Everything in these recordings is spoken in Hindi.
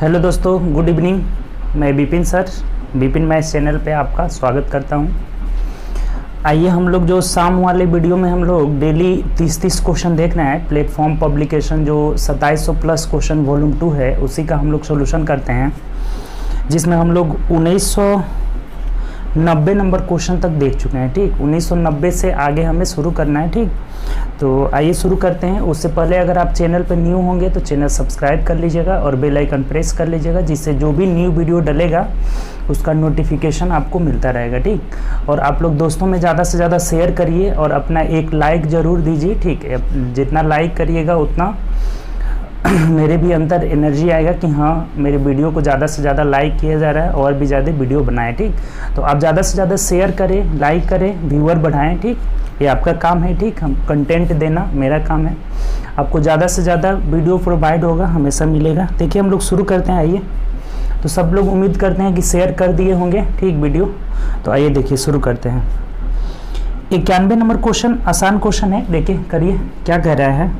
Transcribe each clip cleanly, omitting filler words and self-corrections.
हेलो दोस्तों, गुड इवनिंग। मैं Vipin sir, Vipin maths channel पे आपका स्वागत करता हूँ। आइए हम लोग जो शाम वाले वीडियो में हम लोग डेली 30 क्वेश्चन देख रहे हैं, प्लेटफॉर्म पब्लिकेशन जो 2700 प्लस क्वेश्चन वॉल्यूम 2 है, उसी का हम लोग सोल्यूशन करते हैं, जिसमें हम लोग 1990 नंबर क्वेश्चन तक देख चुके हैं। ठीक, 1990 से आगे हमें शुरू करना है। ठीक, तो आइए शुरू करते हैं। उससे पहले अगर आप चैनल पर न्यू होंगे तो चैनल सब्सक्राइब कर लीजिएगा और बेल आइकन प्रेस कर लीजिएगा, जिससे जो भी न्यू वीडियो डलेगा उसका नोटिफिकेशन आपको मिलता रहेगा। ठीक, और आप लोग दोस्तों में ज़्यादा से ज़्यादा शेयर करिए और अपना एक लाइक ज़रूर दीजिए। ठीक है, जितना लाइक करिएगा उतना मेरे भी अंदर एनर्जी आएगा कि हाँ, मेरे वीडियो को ज़्यादा से ज़्यादा लाइक किया जा रहा है और भी ज़्यादा वीडियो बनाएं। ठीक, तो आप ज़्यादा से ज़्यादा शेयर करें, लाइक करें, व्यूअर बढ़ाएं। ठीक, ये आपका काम है। ठीक, हम कंटेंट देना मेरा काम है, आपको ज़्यादा से ज़्यादा वीडियो प्रोवाइड होगा, हमेशा मिलेगा। देखिए हम लोग शुरू करते हैं। आइए, तो सब लोग उम्मीद करते हैं कि शेयर कर दिए होंगे। ठीक, वीडियो तो आइए देखिए शुरू करते हैं। 91 नंबर क्वेश्चन आसान क्वेश्चन है, देखिए करिए क्या कह रहा है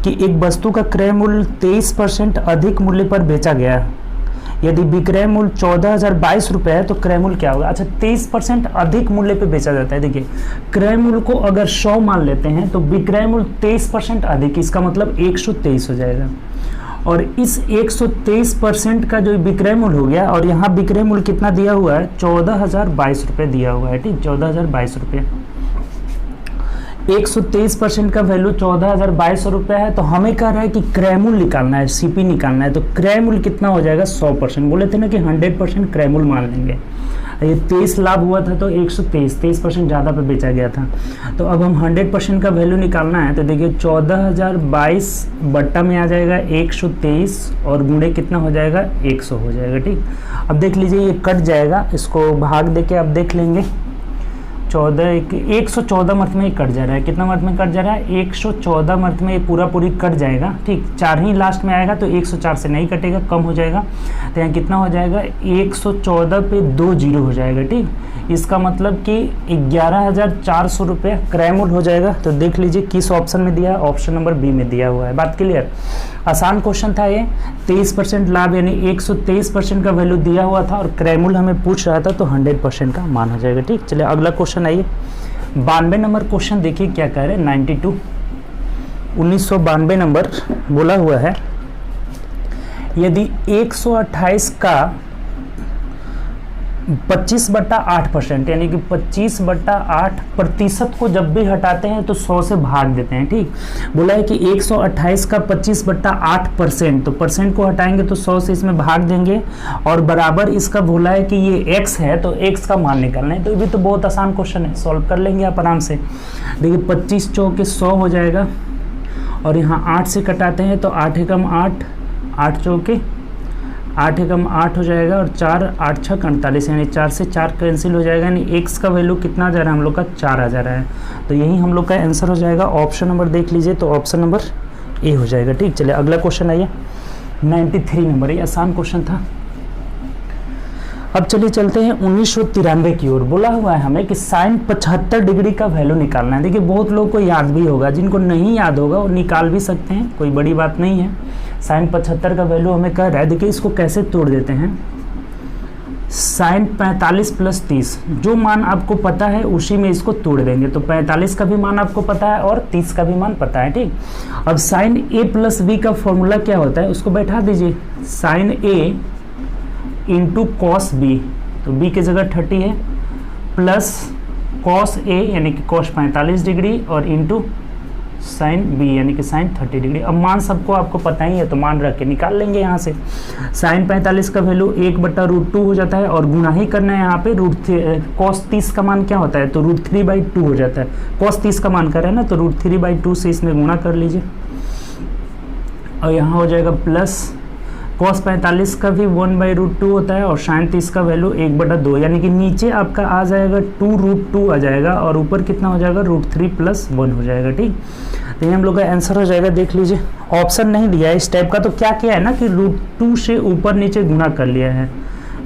कि एक वस्तु का क्रय मूल्य 23% अधिक मूल्य पर बेचा गया। यदि विक्रय मूल्य 14,022 रुपये है तो क्रय मूल्य क्या होगा। अच्छा, 23% अधिक मूल्य पे बेचा जाता है। देखिए, क्रय मूल्य को अगर 100 मान लेते हैं तो विक्रय मूल्य 23% अधिक, इसका मतलब 123 हो जाएगा। और इस 123% का जो विक्रय मूल्य हो गया, और यहाँ विक्रय मूल्य कितना दिया हुआ है, 14,022 रुपये दिया हुआ है। ठीक, 14,022 रुपये, 123% का वैल्यू 14,022 रुपये है। तो हमें कह रहा है कि क्रय मूल्य निकालना है, सीपी निकालना है। तो क्रय मूल्य कितना हो जाएगा, 100%। बोले थे ना कि 100% क्रय मूल्य मान लेंगे। ये 23 लाभ हुआ था तो 123% ज़्यादा पे बेचा गया था। तो अब हम 100% का वैल्यू निकालना है। तो देखिए 14,022 बट्टा में आ जाएगा 123 और गुणे कितना हो जाएगा, 100 हो जाएगा। ठीक, अब देख लीजिए ये कट जाएगा, इसको भाग दे के अब देख लेंगे। 114 मर्थ में कट जा रहा है। कितना मर्थ में कट जा रहा है, 114 मर्थ में पूरा पूरी कट जाएगा। ठीक, 4 ही लास्ट में आएगा तो 104 से नहीं कटेगा, कम हो जाएगा। तो यहाँ कितना हो जाएगा, 114 पे 2 जीरो हो जाएगा। ठीक, इसका मतलब कि 11,400 रुपये क्रय मूल्य हो जाएगा। तो देख लीजिए किस ऑप्शन में दिया है, ऑप्शन नंबर बी में दिया हुआ है। बात क्लियर, आसान क्वेश्चन था ये। 23% लाभ यानी 123% का वैल्यू दिया हुआ था और क्रय मूल्य हमें पूछ रहा था, तो 100% का मान हो जाएगा। ठीक, चलिए अगला क्वेश्चन आइए। 92 नंबर क्वेश्चन देखिए क्या कह रहे हैं। 1992 नंबर बोला हुआ है, यदि 128 का 25/8% यानी कि 25/8% को जब भी हटाते हैं तो 100 से भाग देते हैं। ठीक, बोला है कि 128 का 25/8%, तो परसेंट को हटाएंगे तो 100 से इसमें भाग देंगे और बराबर इसका बोला है कि ये x है तो x का मान निकालना है। तो ये भी तो बहुत आसान क्वेश्चन है, सॉल्व कर लेंगे आप आराम से। देखिए 25 चौके 100 हो जाएगा और यहाँ 8 से कटाते हैं तो 8 एकम 8, 8 चौके 8 एकम 8 हो जाएगा और 4 8 6 48, यानी 4 से 4 कैंसिल हो जाएगा। यानी x का वैल्यू कितना जा रहा है हम लोग का, 4 आ जा रहा है। तो यही हम लोग का आंसर हो जाएगा। ऑप्शन नंबर देख लीजिए, तो ऑप्शन नंबर ए हो जाएगा। ठीक, चलिए अगला क्वेश्चन आइए। 93 नंबर, ये आसान क्वेश्चन था। अब चलिए चलते हैं 1993 की ओर। बोला हुआ है हमें कि sin 75 डिग्री का वैल्यू निकालना है। देखिए बहुत लोगों को याद भी होगा, जिनको नहीं याद होगा वो निकाल भी सकते हैं, कोई बड़ी बात नहीं है। sin 75 का वैल्यू हमें कह रहा है, देखिए इसको कैसे तोड़ देते हैं। sin 45 + 30, जो मान आपको पता है उसी में इसको तोड़ देंगे। तो 45 का भी मान आपको पता है और 30 का भी मान पता है। ठीक, अब sin a + b का फॉर्मूला क्या होता है, उसको बैठा दीजिए। sin a into cos B, तो b की जगह 30 है, प्लस कॉस a यानी कि कॉस 45 डिग्री और इंटू साइन b यानी कि साइन 30 डिग्री। अब मान सबको आपको पता ही है तो मान रख के निकाल लेंगे यहाँ से। साइन 45 का वैल्यू 1/√2 हो जाता है और गुना ही करना है यहाँ पे। कॉस 30 का मान क्या होता है, तो √3/2 हो जाता है। कॉस 30 का मान कर रहे हैं ना, तो √3/2 से इसमें गुना कर लीजिए और यहाँ हो जाएगा प्लस कॉस 45 का भी 1/√2 होता है और साइन 30 का वैल्यू 1/2, यानी कि नीचे आपका आ जाएगा 2√2 आ जाएगा और ऊपर कितना हो जाएगा, √3 + 1 हो जाएगा। ठीक, तो ये हम लोग का आंसर हो जाएगा। देख लीजिए ऑप्शन नहीं दिया है इस टाइप का, तो क्या किया है ना कि √2 से ऊपर नीचे गुना कर लिया है,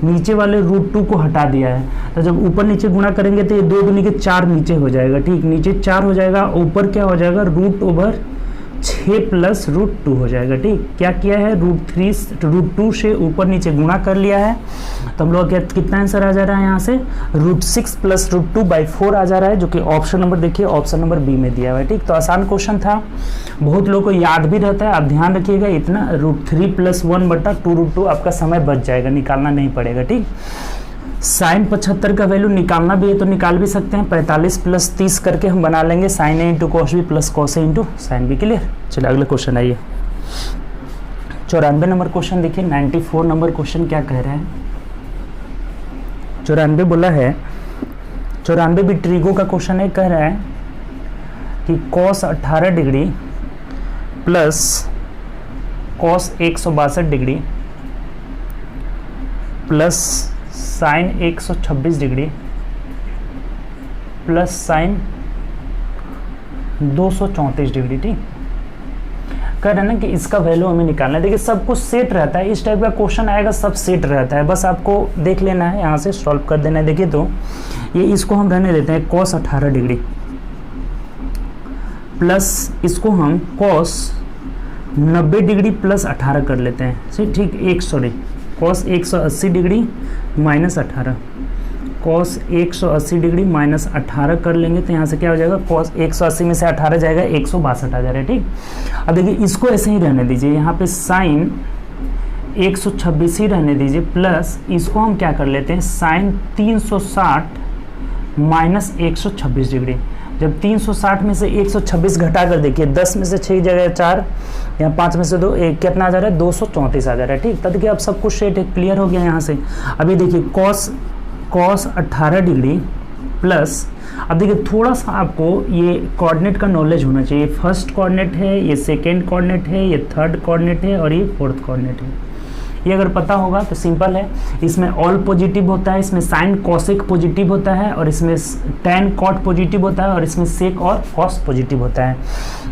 नीचे वाले √2 को हटा दिया है। तो जब ऊपर नीचे गुना करेंगे तो ये 2 दूनी के 4 नीचे हो जाएगा। ठीक, नीचे 4 हो जाएगा, ऊपर क्या हो जाएगा, √/2 6 प्लस √2 हो जाएगा। ठीक, क्या किया है, √2 से ऊपर नीचे गुणा कर लिया है, तो हम लोग कितना आंसर आ जा रहा है यहाँ से, √6 प्लस √2/4 आ जा रहा है, जो कि ऑप्शन नंबर देखिए ऑप्शन नंबर बी में दिया हुआ है। ठीक, तो आसान क्वेश्चन था, बहुत लोगों को याद भी रहता है। आप ध्यान रखिएगा, इतना √3 + 1/2 आपका समय बच जाएगा, निकालना नहीं पड़ेगा। ठीक, sin 75 का वैल्यू निकालना भी है तो निकाल भी सकते हैं, 45 + 30 करके हम बना लेंगे sin A × cos B + cos A × sin B। Clear. चलिए अगला क्वेश्चन आइए, 94 नंबर क्वेश्चन देखिए। 94 नंबर क्वेश्चन क्या कह रहा है, 94 बोला है, 94 भी ट्रिगो का क्वेश्चन है। कह रहा है कि cos 18 degree plus cos 162 degree plus sign 126 degree plus sign 234 degree. ठीक, कह रहे हैं ना कि इसका वैल्यू हमें निकालना है। देखिए सब कुछ सेट रहता है, इस टाइप का क्वेश्चन आएगा सब सेट रहता है, बस आपको देख लेना है, यहाँ से सॉल्व कर देना है। देखिए तो ये इसको हम रहने देते हैं cos 18 डिग्री प्लस इसको हम cos 90 डिग्री प्लस 18 कर लेते हैं। ठीक, cos 180 degree minus 18, cos 180 degree minus 18 कर लेंगे तो यहाँ से क्या हो जाएगा, cos 180 में से 18 जाएगा 162 आ जा रहा है। ठीक, अब देखिए इसको ऐसे ही रहने दीजिए, यहाँ पे sin 126 ही रहने दीजिए, प्लस इसको हम क्या कर लेते हैं, sin 360 माइनस 126 डिग्री। जब 360 में से 126 घटा कर देखिए, 10 में से 6 जगह 4, यहाँ 5 में से 2, एक कितना आ जा रहा है, 234 आ जा रहा है। ठीक, तब देखिए अब सब कुछ सेट क्लियर हो गया यहाँ से। अभी देखिए cos 18 डिग्री प्लस, अब देखिए थोड़ा सा आपको ये कोऑर्डिनेट का नॉलेज होना चाहिए। फर्स्ट कोऑर्डिनेट है, ये सेकेंड कोऑर्डिनेट है, ये थर्ड कोऑर्डिनेट है और ये फोर्थ कोऑर्डिनेट है। ये अगर पता होगा तो सिंपल है, इसमें ऑल पॉजिटिव होता है, इसमें साइन कोसेक पॉजिटिव होता है और इसमें टैन कॉट पॉजिटिव होता है और इसमें सेक और कॉस पॉजिटिव होता है।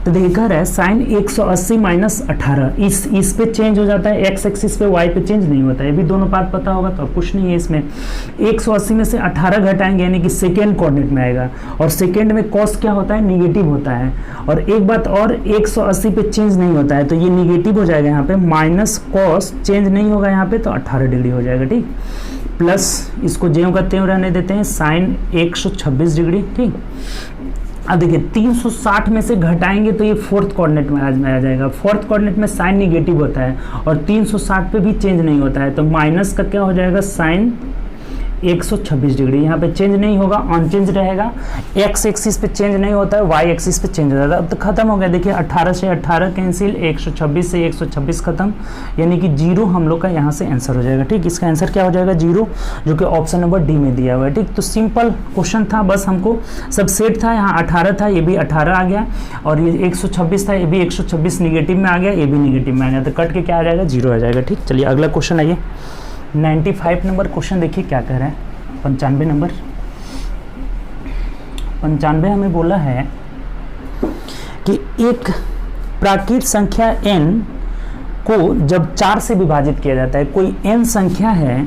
तो देखिए कह रहा है साइन 180 माइनस 18 इस पे चेंज हो जाता है, एक्स एक्सिस पे, वाई पे चेंज नहीं होता है। ये भी दोनों बात पता होगा तो कुछ नहीं है इसमें। 180 में से 18 घटाएंगे यानी कि सेकेंड कोऑर्डिनेट में आएगा, और सेकेंड में कॉस क्या होता है, निगेटिव होता है। और एक बात और, 180 पे चेंज नहीं होता है तो ये निगेटिव हो जाएगा यहाँ पे, माइनस कॉस चेंज नहीं होगा यहाँ पे तो 18 डिग्री हो जाएगा। ठीक, प्लस इसको ज्यों का त्यों रहने देते हैं, साइन 126 डिग्री। ठीक, अब देखिए 360 में से घटाएंगे तो ये फोर्थ कोऑर्डिनेट में आ जाएगा। फोर्थ कोऑर्डिनेट में साइन निगेटिव होता है और 360 पे भी चेंज नहीं होता है तो माइनस का क्या हो जाएगा, साइन 126 डिग्री। यहाँ पे चेंज नहीं होगा, अनचेंज रहेगा। एक्स एक्सिस पे चेंज नहीं होता है, वाई एक्सिस पे चेंज हो जाता है। अब तो खत्म हो गया, देखिए 18 से 18 कैंसिल, 126 से 126 खत्म, यानी कि 0 हम लोग का यहाँ से आंसर हो जाएगा। ठीक, इसका आंसर क्या हो जाएगा, 0, जो कि ऑप्शन नंबर डी में दिया हुआ है। ठीक, तो सिंपल क्वेश्चन था, बस हमको सब सेट था। यहाँ 18 था, ये भी 18 आ गया, और ये 126 था, ये भी 126 निगेटिव में आ गया, ये भी निगेटिव में आ गया, तो कट के क्या आ जाएगा, 0 आ जाएगा। ठीक, चलिए अगला क्वेश्चन आइए। 95 नंबर क्वेश्चन देखिए क्या कह रहा है। 95 नंबर, 95 हमें बोला है कि एक प्राकृत संख्या n को जब 4 से विभाजित किया जाता है, कोई n संख्या है,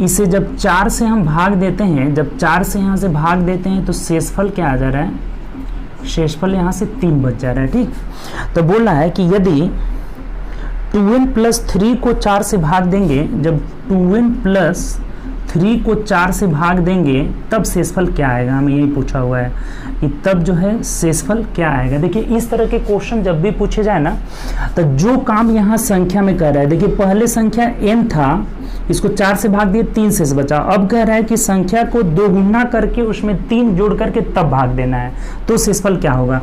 इसे जब 4 से हम भाग देते हैं, जब 4 से यहाँ से भाग देते हैं तो शेषफल क्या आ जा रहा है, शेषफल यहाँ से 3 बच जा रहा है। ठीक, तो बोल रहा है कि यदि 2n + 3 को 4 से भाग देंगे, जब 2n + 3 को 4 से भाग देंगे तब शेषफल क्या आएगा, हमें यही पूछा हुआ है कि तब जो है शेषफल क्या आएगा। देखिए इस तरह के क्वेश्चन जब भी पूछे जाए ना, तो जो काम यहाँ संख्या में कर रहा है, देखिए पहले संख्या n था, इसको 4 से भाग दिए, 3 शेष बचा। अब कह रहा है कि संख्या को 2 गुना करके उसमें 3 जोड़ करके तब भाग देना है, तो शेषफल क्या होगा।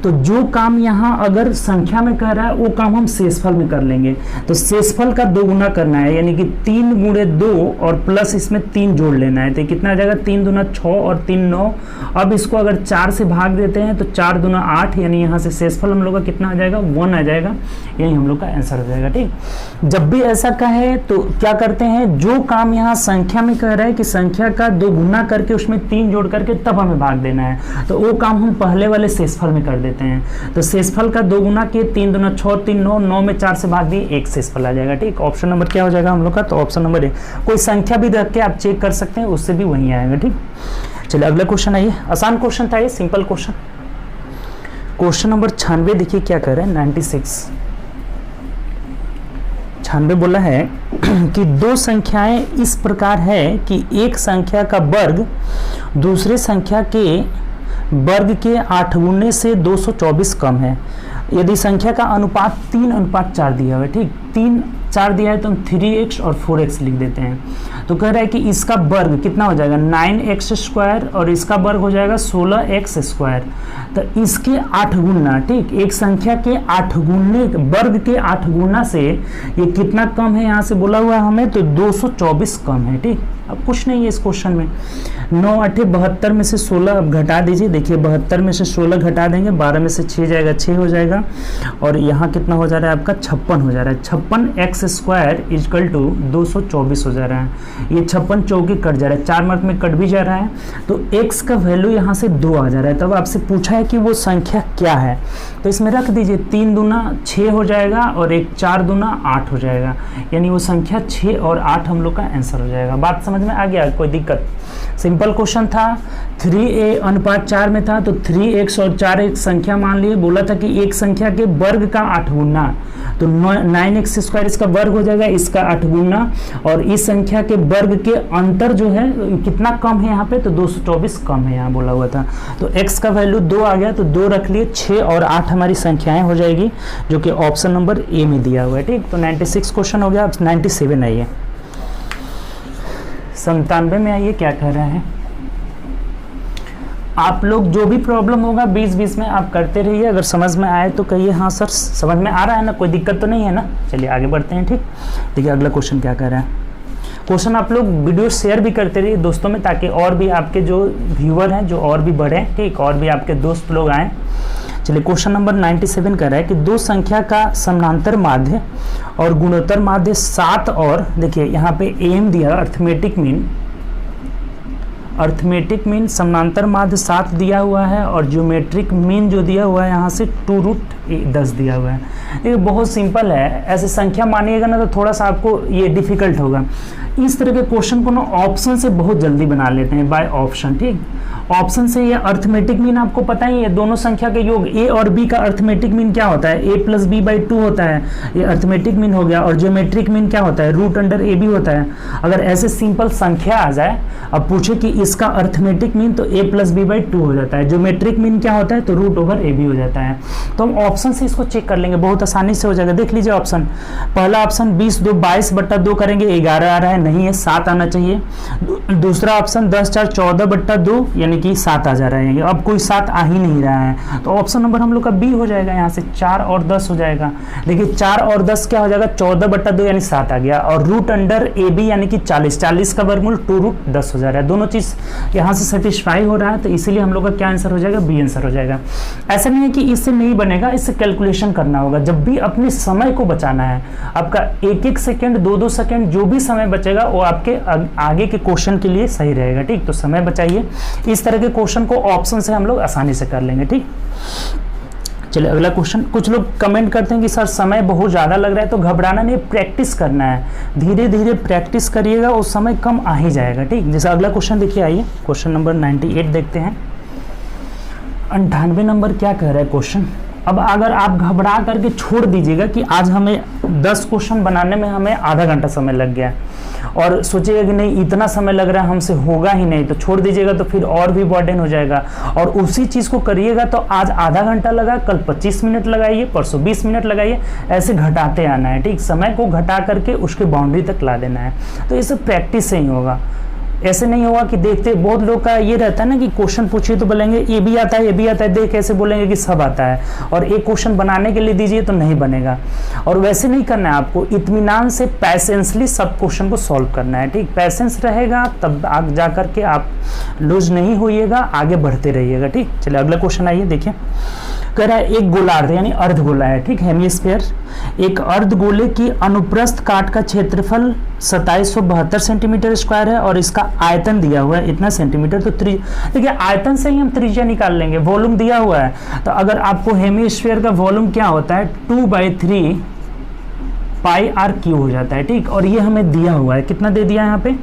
तो जो काम यहाँ अगर संख्या में कर रहा है वो काम हम शेषफल में कर लेंगे, तो शेषफल का 2 गुना करना है, यानी कि 3 × 2 और प्लस इसमें 3 जोड़ लेना है, तो कितना आ जाएगा, 3 दूना 6 और 3 9। अब इसको अगर 4 से भाग देते हैं तो 4 दूना 8, यानी यहाँ से शेषफल हम लोग का कितना आ जाएगा, 1 आ जाएगा, यही हम लोग का आंसर हो जाएगा। ठीक, जब भी ऐसा कहे तो क्या करते हैं, जो काम यहाँ संख्या में कह रहा है कि संख्या का 2 गुना करके उसमें 3 जोड़ करके तब हमें भाग देना है, तो वो काम हम पहले वाले शेषफल में कर देते हैं। तो शेषफल का 2 गुना किए, 3 दूना 6, 3 9, 9 में 4 से भाग दिए, 1 शेषफल आ जाएगा। ठीक, ऑप्शन नंबर क्या हो जाएगा हम लोग का, तो ऑप्शन नंबर ए। कोई संख्या भी रख के आप चेक कर सकते हैं, उससे भी वही आएगा। ठीक, चलिए अगला क्वेश्चन आइए। आसान क्वेश्चन था ये, सिंपल क्वेश्चन। क्वेश्चन नंबर 96 देखिए क्या कर रहे हैं, 96 बोला है कि दो संख्याएं इस प्रकार है कि एक संख्या का वर्ग दूसरे संख्या के वर्ग के 8 गुने से 224 कम है। यदि संख्या का अनुपात 3:4 दिया हुआ है, ठीक 3:4 दिया है तो हम 3x और 4x लिख देते हैं। तो कह रहा है कि इसका वर्ग कितना हो जाएगा 9x² और इसका वर्ग हो जाएगा 16x²। तो इसके 8 गुना, ठीक एक संख्या के 8 गुने वर्ग के 8 गुना से ये कितना कम है यहाँ से बोला हुआ है हमें, तो 224 कम है। ठीक अब कुछ नहीं है इस क्वेश्चन में। 9×8 72 में से 16 अब घटा दीजिए। देखिए 72 में से 16 घटा देंगे, 12 में से 6 जाएगा 6 हो जाएगा और यहाँ कितना हो जा रहा है आपका 56 हो जा रहा है। 56x² = 224 हो जा रहा है। ये 56 चौके कट जा रहा है, 4 मार्क में कट भी जा रहा है। तो x का वैल्यू यहाँ से 2 आ जा रहा है। तब आपसे पूछा है कि वो संख्या क्या है, तो इसमें रख दीजिए 3 दूना 6 हो जाएगा और 4 दूना 8 हो जाएगा, यानी वो संख्या 6 और 8 हम लोग का आंसर हो जाएगा। बात समझ में आ गया, कोई दिक्कत? सिंपल क्वेश्चन था, 3a:4 में था तो 3x और 4x संख्या मान लिए। बोला था कि एक संख्या के वर्ग का 8 गुना, तो 9x² इसका वर्ग हो जाएगा, इसका 8 गुना, और इस संख्या के वर्ग के अंतर जो है कितना कम है यहाँ पे, तो 224 कम है यहाँ बोला हुआ था। तो x का वैल्यू 2 आ गया, तो 2 रख लिए। 6 और 8 हमारी संख्याएं हो जाएगी, जो कि ऑप्शन नंबर ए में दिया हुआ है। ठीक, तो 96 क्वेश्चन हो गया। अब 97 आइए, 97 में आइए क्या कह रहे हैं। आप लोग जो भी प्रॉब्लम होगा 20-20 में आप करते रहिए, अगर समझ में आए तो कहिए हाँ सर समझ में आ रहा है ना, कोई दिक्कत तो नहीं है ना। चलिए आगे बढ़ते हैं। ठीक, देखिए अगला क्वेश्चन क्या कह रहा है। क्वेश्चन आप लोग वीडियो शेयर भी करते रहिए दोस्तों में, ताकि और भी आपके जो व्यूअर हैं जो और भी बढ़े, ठीक, और भी आपके दोस्त लोग आएँ। चलिए क्वेश्चन नंबर 97 कर रहा है कि दो संख्या का समानांतर माध्य और गुणोत्तर माध्य 7 और देखिए यहाँ पे एम दिया अर्थमेटिक मीन समानांतर माध्य 7 दिया हुआ है और ज्योमेट्रिक मीन जो दिया हुआ है यहाँ से 2√10 दिया हुआ है। ये बहुत सिंपल है, ऐसे संख्या मानिएगा ना तो थोड़ा सा आपको ये डिफिकल्ट होगा। इस तरह के क्वेश्चन को ना ऑप्शन से बहुत जल्दी बना लेते हैं, बाय ऑप्शन। ठीक, ऑप्शन से ये अर्थमेटिक मीन आपको पता ही है, दोनों संख्या के योग a और b का अर्थमेटिक मीन क्या होता है, a + b/2 होता है, ये अर्थमेटिक मीन हो गया। और ज्योमेट्रिक मीन क्या होता है, √ab होता है। अगर ऐसे सिंपल संख्या आ जाए, अब पूछे कि इसका अर्थमेटिक मीन, तो a + b/2 हो जाता है। ज्योमेट्रिक मीन क्या होता है, तो √ab हो जाता है। तो हम ऑप्शन से इसको चेक कर लेंगे, बहुत आसानी से हो जाएगा। देख लीजिए ऑप्शन, पहला ऑप्शन 22/2 करेंगे, 11 आ रहा है, नहीं है, 7 आना चाहिए। दूसरा ऑप्शन 10×4 14/2 यानी कि 7 आ जा रहा है, अब कोई 7 आ ही नहीं रहा है, तो ऑप्शन नंबर हम लोग का बी हो जाएगा। यहाँ से 4 और 10 हो जाएगा। देखिए 4 और 10 क्या हो जाएगा, 14/2 यानी 7 आ गया, और √ab यानी कि 40 का वर्गमूल 2√10 हो जा रहा है। दोनों चीज यहाँ से सेटिस्फाई हो रहा है, तो इसीलिए हम लोग का क्या आंसर हो जाएगा, बी आंसर हो जाएगा। ऐसा नहीं है कि इससे नहीं बनेगा, इससे कैलकुलेशन करना होगा। जब भी अपने समय को बचाना है, आपका 1-1 सेकेंड 2-2 सेकेंड जो भी समय बचेगा वो आपके आगे के क्वेश्चन के लिए सही रहेगा। ठीक, तो समय बचाइए। इस तरह के क्वेश्चन को ऑप्शन से हम लोग आसानी से कर लेंगे। ठीक, चलिए अगला क्वेश्चन। कुछ लोग कमेंट करते हैं कि सर समय बहुत ज़्यादा लग रहा है, तो घबराना नहीं, प्रैक्टिस करना है, धीरे धीरे प्रैक्टिस करिएगा, उस समय कम आ ही जाएगा। ठीक, जैसे अगला क्वेश्चन देखिए, आइए क्वेश्चन नंबर 98 देखते हैं। 98 नंबर क्या कह रहा है क्वेश्चन। अब अगर आप घबरा करके छोड़ दीजिएगा कि आज हमें 10 क्वेश्चन बनाने में हमें आधा घंटा समय लग गया, और सोचिएगा कि नहीं इतना समय लग रहा है हमसे होगा ही नहीं, तो छोड़ दीजिएगा, तो फिर और भी बर्डन हो जाएगा। और उसी चीज़ को करिएगा तो आज आधा घंटा लगा, कल 25 मिनट लगाइए, परसों 20 मिनट लगाइए, ऐसे घटाते आना है। ठीक, समय को घटा करके उसके बाउंड्री तक ला देना है। तो ये सब प्रैक्टिस से ही होगा, ऐसे नहीं होगा कि देखते। बहुत लोग का ये रहता है ना कि क्वेश्चन पूछिए तो बोलेंगे ये भी आता है, ये भी आता है, देख ऐसे बोलेंगे कि सब आता है, और एक क्वेश्चन बनाने के लिए दीजिए तो नहीं बनेगा। और वैसे नहीं करना है आपको, इत्मीनान से पैसेंसली सब क्वेश्चन को सॉल्व करना है। ठीक, पैसेंस रहेगा तब आगे जा करके आप लूज नहीं होइएगा, आगे बढ़ते रहिएगा। ठीक, चलिए अगला क्वेश्चन आइए, देखिए कह रहा है एक गोलार्ध यानी अर्धगोला है, ठीक, हेमिस्फीयर, एक अर्धगोले की अनुप्रस्थ काट का क्षेत्रफल 2772 सेंटीमीटर स्क्वायर है और इसका आयतन दिया हुआ है इतना सेंटीमीटर। तो देखिए आयतन से ही हम त्रिज्या निकाल लेंगे, वॉल्यूम दिया हुआ है। तो अगर आपको हेमिस्फीयर का वॉल्यूम क्या होता है 2/3 πr क्यू हो जाता है। ठीक, और ये हमें दिया हुआ है, कितना दे दिया यहाँ पे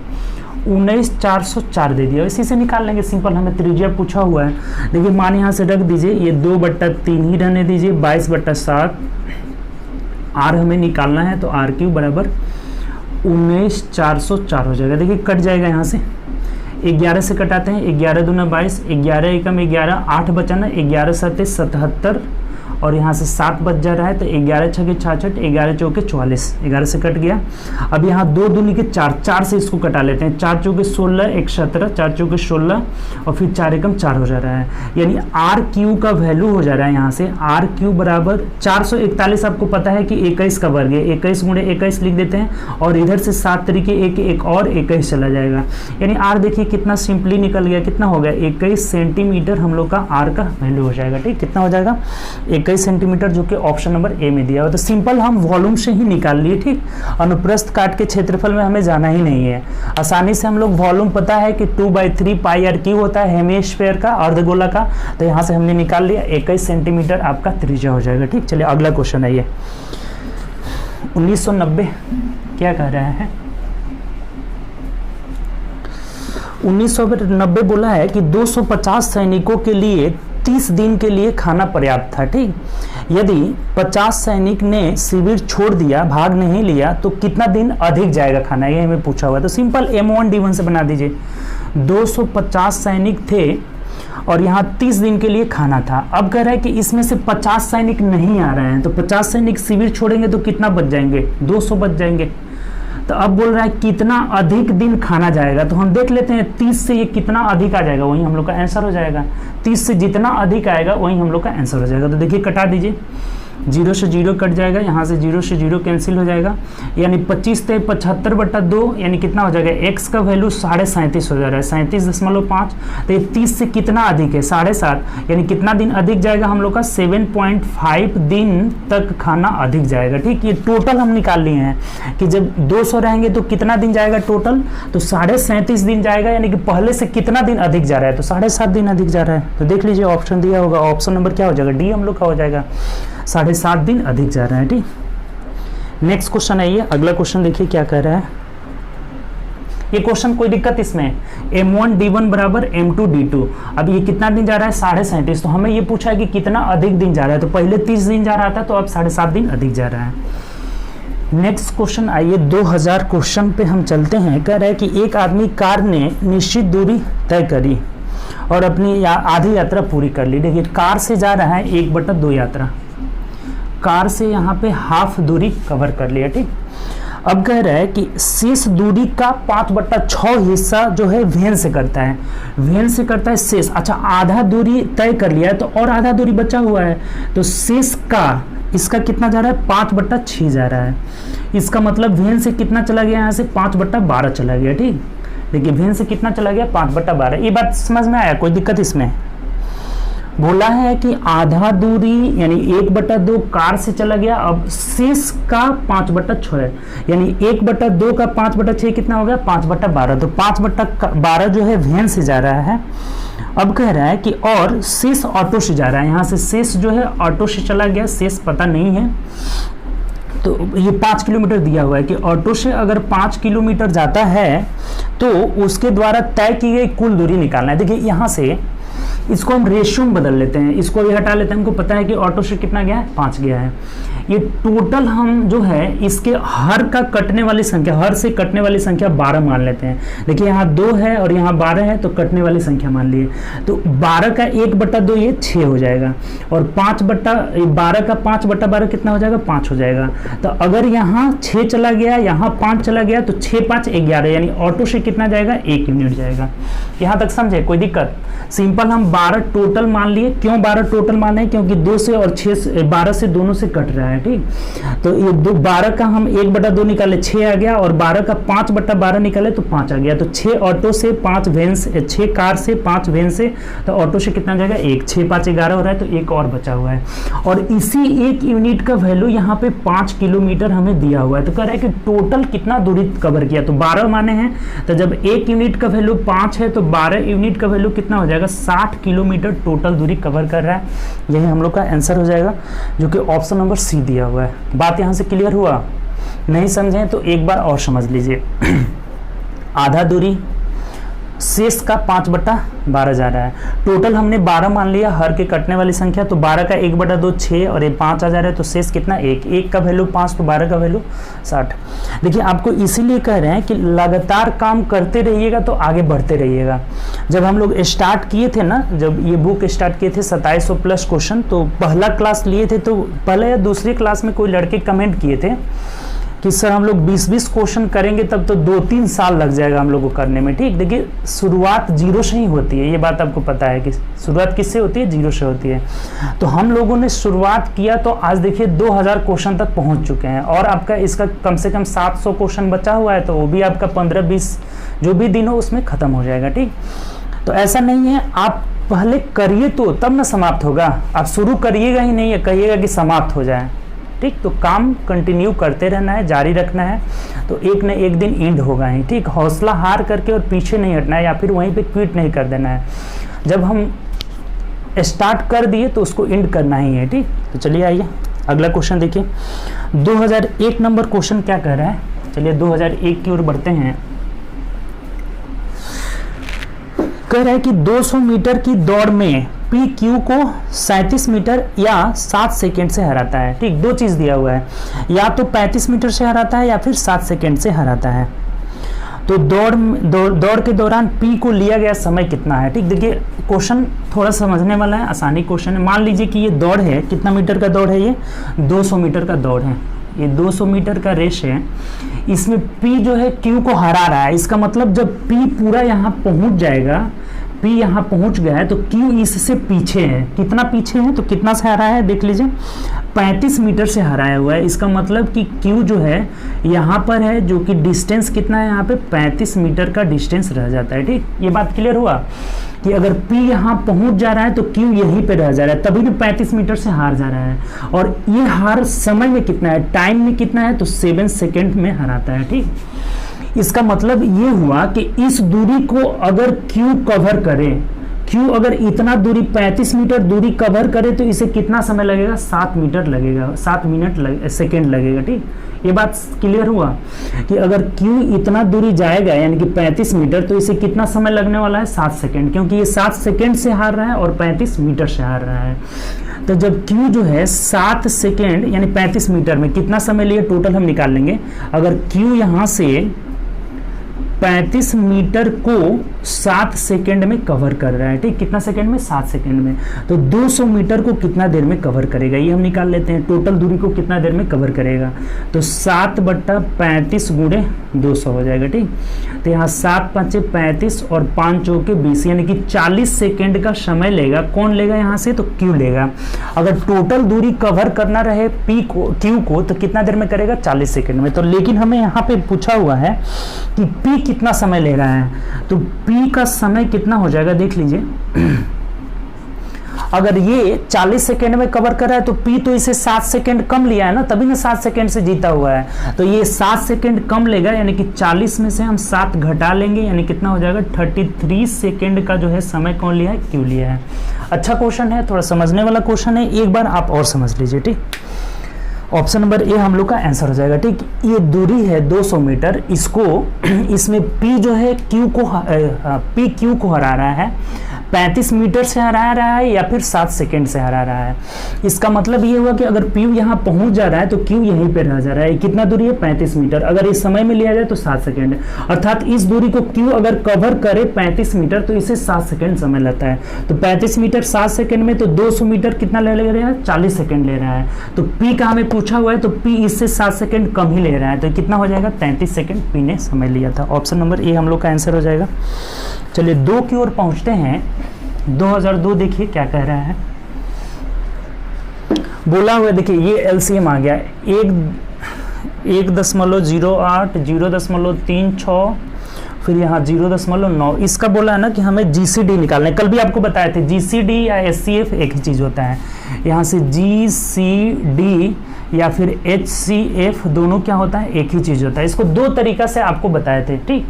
19,404 दे दिया, इसी से निकाल लेंगे सिंपल, हमें त्रिज्या पूछा हुआ है। देखिए मान यहाँ से रख दीजिए, ये 2/3 ही रहने दीजिए, 22/7 आर हमें निकालना है, तो आर क्यू बराबर 19,404 हो जाएगा। देखिए कट जाएगा यहाँ से, 11 से कटाते हैं, 11 दूना 22, 11 एकम 11, 8 बचा ना, 11 सत्ते 77 और यहाँ से 7 बच जा रहा है, तो 11 छके 66, 11 चौके 44, 11 से कट गया। अब यहाँ 2 दूनी के 4, 4 से इसको कटा लेते हैं, 4 चौके 16, 1 17, 4 चौके 16 और फिर 4 एकम 4 हो जा रहा है, यानी आर क्यू का वैल्यू हो जा रहा है यहाँ से आर क्यू बराबर 441। आपको पता है कि 21 का वर्ग है, 21 गुणे 21 लिख देते हैं और इधर से 7 तरीके एक और 21 चला जाएगा, यानी आर देखिए कितना सिंपली निकल गया, कितना हो गया 21 सेंटीमीटर हम लोग का आर का वैल्यू हो जाएगा। ठीक, कितना हो जाएगा 21 सेंटीमीटर, जो कि ऑप्शन नंबर ए में दिया हुआ। तो सिंपल हम वॉल्यूम से ही निकाल लिए। ठीक, अनुप्रस्थ काट के क्षेत्रफल में हमें जाना ही नहीं है, आसानी से हम लोग वॉल्यूम पता है कि 2/3 पाई आर क्यू होता है हेमिस्फीयर का, अर्धगोला का, तो यहाँ से हमने निकाल लिया 21 सेंटीमीटर आपका त्रिज्या हो जाएगा। ठीक, चलिए अगला क्वेश्चन आइए। 1990 क्या कह रहा है, 1990 बोला है कि 250 सैनिकों के लिए 30 दिन के लिए खाना पर्याप्त था। ठीक, यदि 50 सैनिक ने शिविर छोड़ दिया, भाग नहीं लिया, तो कितना दिन अधिक जाएगा खाना, ये हमें पूछा हुआ है। तो सिंपल M1D1 से बना दीजिए, 250 सैनिक थे और यहाँ 30 दिन के लिए खाना था। अब कह रहा है कि इसमें से 50 सैनिक नहीं आ रहे हैं, तो 50 सैनिक शिविर छोड़ेंगे तो कितना बच जाएंगे, 200 बच जाएंगे। तो अब बोल रहा है कितना अधिक दिन खाना जाएगा, तो हम देख लेते हैं 30 से ये कितना अधिक आ जाएगा, वही हम लोग का आंसर हो जाएगा। 30 से जितना अधिक आएगा वही हम लोग का आंसर हो जाएगा। तो देखिए कटा दीजिए, 0 से 0 कट जाएगा, यहाँ से 0 से 0 कैंसिल हो जाएगा, यानी 25 से 75/2 यानी कितना हो जाएगा, x का वैल्यू 37.5 हो जा रहा है, 37.5। तो ये 30 से कितना अधिक है, 7.5, यानी कितना दिन अधिक जाएगा हम लोग का, 7.5 दिन तक खाना अधिक जाएगा। ठीक, ये टोटल हम निकाल लिए हैं कि जब 200 रहेंगे तो कितना दिन जाएगा टोटल, तो 37.5 दिन जाएगा, यानी कि पहले से कितना दिन अधिक जा रहा है, तो 7.5 दिन अधिक जा रहा है। तो देख लीजिए ऑप्शन दिया होगा, ऑप्शन नंबर क्या हो जाएगा, डी हम लोग का हो जाएगा, 7.5 दिन अधिक जा रहा है। ठीक, नेक्स्ट क्वेश्चन है ये, अगला क्वेश्चन देखिए क्या कह रहा है। ये क्वेश्चन कोई दिक्कत इसमें, M1D1 बराबर M2D2। अब ये कितना दिन जा रहा है, 37.5, तो हमें ये पूछा है कि कितना अधिक दिन जा रहा है, तो पहले 30 दिन जा रहा था, तो अब 7.5 दिन अधिक जा रहा है। नेक्स्ट क्वेश्चन आइए, 2000 क्वेश्चन पे हम चलते हैं। कह रहा है कि एक आदमी कार ने निश्चित दूरी तय करी और अपनी आधी यात्रा पूरी कर ली। देखिए कार से जा रहा है 1/2 यात्रा, कार से यहाँ पे हाफ दूरी कवर कर लिया। ठीक, अब कह रहा है कि शेष दूरी का 5/6 हिस्सा जो है वैन से करता है, वैन से करता है शेष। अच्छा, आधा दूरी तय कर लिया है तो और आधा दूरी बचा हुआ है, तो शेष का इसका कितना जा रहा है, 5/6 जा रहा है। इसका मतलब वैन से कितना चला गया, यहाँ से 5/12 चला गया। ठीक, देखिए वैन से कितना चला गया, 5/12। ये बात समझ में आया, कोई दिक्कत इसमें? बोला है कि आधा दूरी यानी 1/2 कार से चला गया, अब शेष का 5/6 है, यानी 1/2 का 5/6 कितना हो गया, 5/12। तो 5/12 जो है वैन से जा रहा है। अब कह रहा है कि और शेष ऑटो से जा रहा है, यहाँ से शेष जो है ऑटो से चला गया, शेष पता नहीं है। तो ये 5 किलोमीटर दिया हुआ है कि ऑटो से अगर 5 किलोमीटर जाता है तो उसके द्वारा तय की गई कुल दूरी निकालना है। देखिए यहाँ से इसको हम रेशियो में बदल लेते हैं, इसको भी हटा लेते हैं। हमको पता है कि ऑटो से कितना गया है, 5 गया है। ये टोटल हम जो है इसके हर का कटने वाली संख्या, हर से कटने वाली संख्या 12 मान लेते हैं। देखिए यहाँ 2 है और यहाँ 12 है, तो कटने वाली संख्या मान लिए, तो 12 का 1/2 ये 6 हो जाएगा, और 12 का 5/12 कितना हो जाएगा, 5 हो जाएगा। तो अगर यहाँ 6 चला गया, यहाँ 5 चला गया, तो 6 5 11, यानी ऑटो से कितना जाएगा, 1 यूनिट जाएगा। यहाँ तक समझे, कोई दिक्कत? सिंपल हम 12 टोटल मान लिए। क्यों 12 टोटल माने, क्योंकि 2 से और 12 से दोनों से कट रहा है। ठीक, तो ये 12 का हम 1/2 निकाले, 6 आ गया, और 12 का 5/12 निकाले तो 5 आ गया। तो 6 ऑटो से 5 वैन से, 6 कार से 5 वैन से, तो ऑटो से कितना जाएगा, 1। 6 5 11 हो रहा है, तो 1 और बचा हुआ है। और इसी 1 यूनिट का वैल्यू यहाँ पे 5 किलोमीटर हमें दिया हुआ है। तो कह रहा है कि टोटल कितना दूरी कवर किया, तो 12 माने हैं, तो जब 1 यूनिट का वैल्यू 5 है तो 12 यूनिट का वैल्यू कितना हो जाएगा, 60 किलोमीटर टोटल दूरी कवर कर रहा है। यही हम लोग का आंसर हो जाएगा, जो कि ऑप्शन नंबर सी दिया हुआ है। बात यहाँ से क्लियर हुआ? नहीं समझें तो एक बार और समझ लीजिए। आधा दूरी शेष का 5/12 जा रहा है। टोटल हमने 12 मान लिया, हर के कटने वाली संख्या, तो 12 का 1/2 6 और ये 5 आ जा रहा है, तो शेष कितना 1, 1 का वैल्यू 5, तो 12 का वैल्यू 60। देखिए आपको इसीलिए कह रहे हैं कि लगातार काम करते रहिएगा तो आगे बढ़ते रहिएगा। जब हम लोग स्टार्ट किए थे ना, जब ये बुक स्टार्ट किए थे 2700 प्लस क्वेश्चन, तो पहला क्लास लिए थे, तो पहले या दूसरी क्लास में कोई लड़के कमेंट किए थे कि सर हम लोग 20-20 क्वेश्चन करेंगे तब तो 2-3 साल लग जाएगा हम लोग को करने में। ठीक, देखिए शुरुआत जीरो से ही होती है, ये बात आपको पता है कि शुरुआत किससे होती है, जीरो से होती है। तो हम लोगों ने शुरुआत किया तो आज देखिए 2000 क्वेश्चन तक पहुंच चुके हैं, और आपका इसका कम से कम 700 क्वेश्चन बचा हुआ है, तो वो भी आपका 15-20 जो भी दिन हो उसमें ख़त्म हो जाएगा। ठीक, तो ऐसा नहीं है, आप पहले करिए तो तब ना समाप्त होगा, आप शुरू करिएगा ही नहीं है, कहिएगा कि समाप्त हो जाए। ठीक, तो काम कंटिन्यू करते रहना है, जारी रखना है, तो एक न एक दिन एंड होगा ही। ठीक, हौसला हार करके और पीछे नहीं हटना है, या फिर वहीं पे क्विट नहीं कर देना है। जब हम स्टार्ट कर दिए तो उसको एंड करना ही है। ठीक, तो चलिए आइए अगला क्वेश्चन देखिए। 2001 नंबर क्वेश्चन क्या कह रहा है, चलिए 2001 की ओर बढ़ते हैं। कह रहा है कि 200 मीटर की दौड़ में पी क्यू को 37 मीटर या 7 सेकेंड से हराता है। ठीक, दो चीज़ दिया हुआ है, या तो 35 मीटर से हराता है या फिर 7 सेकेंड से हराता है। तो दौड़ के दौरान पी को लिया गया समय कितना है। ठीक, देखिए क्वेश्चन थोड़ा समझने वाला है, आसानी क्वेश्चन है। मान लीजिए कि ये दौड़ है, कितना मीटर का दौड़ है, ये 200 मीटर का दौड़ है, ये 200 मीटर का रेस है। इसमें पी जो है क्यू को हरा रहा है, इसका मतलब जब पी पूरा यहाँ पहुँच जाएगा, P यहाँ पहुंच गया है, तो Q इससे पीछे है। कितना पीछे है, तो कितना से हराया है देख लीजिए, 35 मीटर से हराया हुआ है। इसका मतलब कि Q जो है यहाँ पर है, जो कि डिस्टेंस कितना है, यहाँ पे 35 मीटर का डिस्टेंस रह जाता है। ठीक, ये बात क्लियर हुआ कि अगर P यहाँ पहुंच जा रहा है तो Q यहीं पे रह जा रहा है, तभी तो 35 मीटर से हार जा रहा है। और ये हार समय में कितना है, टाइम में कितना है, तो 7 सेकेंड में हराता है। ठीक, इसका मतलब ये हुआ कि इस दूरी को अगर Q कवर करे, Q अगर इतना दूरी 35 मीटर दूरी कवर करे तो इसे कितना समय लगेगा, 7 मीटर लगेगा, 7 मिनट सेकेंड लगेगा। ठीक, ये बात क्लियर हुआ कि अगर Q इतना दूरी जाएगा यानी कि 35 मीटर, तो इसे कितना समय लगने वाला है, 7 सेकेंड, क्योंकि ये 7 सेकेंड से हार रहा है और 35 मीटर से हार रहा है। तो जब Q जो है 7 सेकेंड यानी 35 मीटर में कितना समय लिए, टोटल हम निकाल लेंगे। अगर Q यहाँ से 35 मीटर को 7 सेकेंड में कवर कर रहा है। ठीक, कितना सेकेंड में, 7 सेकेंड में, तो 200 मीटर को कितना देर में कवर करेगा, ये हम निकाल लेते हैं। टोटल दूरी को कितना देर में कवर करेगा, तो 7/35 गुणे 200 हो जाएगा। ठीक, तो यहाँ 7×5 = 35 और 5×4 = 20, यानी कि 40 सेकेंड का समय लेगा। कौन लेगा यहाँ से, तो Q लेगा। अगर टोटल दूरी कवर करना रहे Q को तो कितना देर में करेगा, 40 सेकेंड में। तो लेकिन हमें यहाँ पे पूछा हुआ है कि P कितना समय ले रहा है, तो P का समय कितना हो जाएगा देख लीजिए। अगर ये 40 सेकेंड में कवर कर रहा है तो P तो इसे 7 सेकेंड कम लिया है ना, तभी ना 7 सेकेंड से जीता हुआ है, तो ये 7 सेकेंड कम लेगा, यानी कि 40 में से हम 7 घटा लेंगे, यानी कितना हो जाएगा, 33 सेकेंड का जो है समय कौन लिया है, Q लिया है। अच्छा क्वेश्चन है, थोड़ा समझने वाला क्वेश्चन है, एक बार आप और समझ लीजिए। ठीक, ऑप्शन नंबर ए हम लोग का आंसर हो जाएगा। ठीक, ये दूरी है 200 मीटर, इसको इसमें P जो है P Q को हरा रहा है, 35 मीटर से हरा रहा है या फिर 7 सेकेंड से हरा रहा है। इसका मतलब ये हुआ कि अगर P यहाँ पहुंच जा रहा है तो Q यहीं पे रह जा रहा है। कितना दूरी है, 35 मीटर। अगर इस समय में लिया जाए तो 7 सेकेंड, अर्थात इस दूरी को Q अगर कवर करे 35 मीटर तो इसे 7 सेकेंड समय लगता है। तो 35 मीटर 7 सेकेंड में, तो 200 मीटर कितना ले रहा है, 40 सेकेंड ले रहा है। तो P का हमें पूछा हुआ है, तो P इससे 7 सेकेंड कम ही ले रहा है, तो कितना हो जाएगा, 33 सेकेंड P ने समय लिया था। ऑप्शन नंबर ए हम लोग का आंसर हो जाएगा। चलिए 2 की ओर पहुंचते हैं। 2002 देखिए क्या कह रहा है, बोला हुआ देखिए ये एलसीएम आ गया, 1.08, 0.36, फिर यहाँ 0.9। इसका बोला है ना कि हमें जीसीडी निकालना है, कल भी आपको बताए थे जीसीडी या एचसीएफ एक ही चीज़ होता है। यहाँ से जीसीडी या फिर एचसीएफ दोनों क्या होता है, एक ही चीज़ होता है। इसको दो तरीका से आपको बताए थे। ठीक,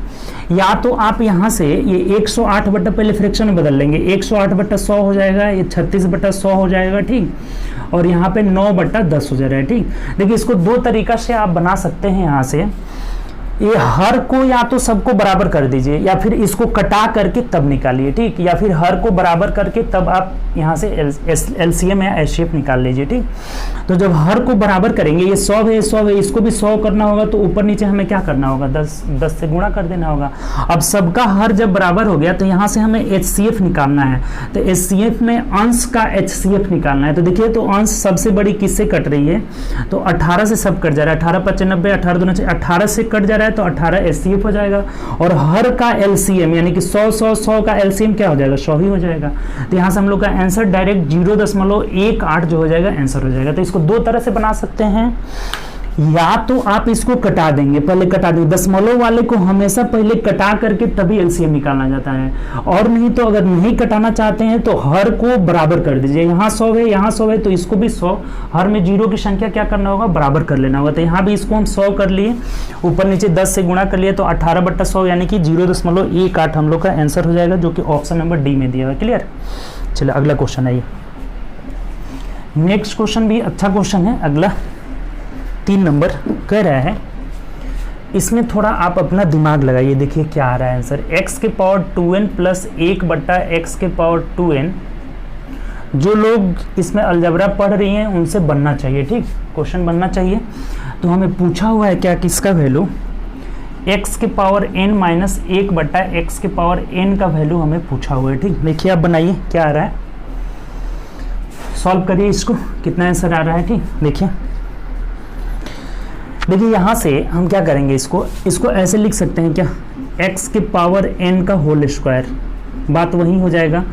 या तो आप यहाँ से ये 108 बटा पहले फ्रैक्शन में बदल लेंगे, 108/100 हो जाएगा, ये 36/100 हो जाएगा। ठीक, और यहाँ पे 9/10 हो जा रहा है। ठीक, देखिए इसको दो तरीका से आप बना सकते हैं। यहाँ से ये हर को या तो सबको बराबर कर दीजिए या फिर इसको कटा करके तब निकालिए, ठीक, या फिर हर को बराबर करके तब आप यहाँ से एलसीएम या एचसीएफ निकाल लीजिए, ठीक। तो जब हर को बराबर करेंगे, ये 100 है 100 है, इसको भी 100 करना होगा, तो ऊपर नीचे हमें क्या करना होगा, 10 से गुणा कर देना होगा। अब सबका हर जब बराबर हो गया तो यहाँ से हमें एचसीएफ निकालना है, तो एचसीएफ में अंश का एचसीएफ निकालना है। तो देखिए, तो अंश सबसे बड़ी किससे कट रही है, तो 18 से सब कट जा रहा है, 18 5 90, 18 2 18 से कट जा रहा है, तो 18 एचसीएफ हो जाएगा। और हर का एलसीएम यानी कि 100 का एलसीएम क्या हो जाएगा, 100 ही हो जाएगा। तो यहाँ से हम लोग का आंसर डायरेक्ट 0.18 जो हो जाएगा आंसर हो जाएगा। तो इसको दो तरह से बना सकते हैं, या तो आप इसको कटा देंगे, पहले कटा देंगे, दशमलव वाले को हमेशा पहले कटा करके तभी एलसीएम निकालना जाता है, और नहीं तो अगर नहीं कटाना चाहते हैं तो हर को बराबर कर दीजिए। यहाँ 100 है, यहाँ 100 है, तो इसको भी 100, हर में जीरो की संख्या क्या करना होगा, बराबर कर लेना होगा। तो यहाँ भी इसको हम 100 कर लिए, ऊपर नीचे 10 से गुणा कर लिए, तो 18/100 यानी कि 0.18 हम लोग का आंसर हो जाएगा, जो कि ऑप्शन नंबर डी में दिया हुआ। क्लियर। चलिए अगला क्वेश्चन आइए। नेक्स्ट क्वेश्चन भी अच्छा क्वेश्चन है, अगला 3 नंबर कह रहा है, इसमें थोड़ा आप अपना दिमाग लगाइए, देखिए क्या आ रहा है आंसर। x के पावर 2n प्लस 1/x के पावर 2n। जो लोग इसमें अलजबरा पढ़ रही हैं उनसे बनना चाहिए, ठीक, क्वेश्चन बनना चाहिए। तो हमें पूछा हुआ है क्या, किसका वैल्यू, x के पावर n माइनस 1/x के पावर n का वैल्यू हमें पूछा हुआ है, ठीक। देखिए आप बनाइए क्या आ रहा है, सॉल्व करिए इसको, कितना आंसर आ रहा है, ठीक। देखिए यहाँ से हम क्या करेंगे, इसको ऐसे लिख सकते हैं क्या, x के पावर n का होल स्क्वायर, बात वही हो जाएगा,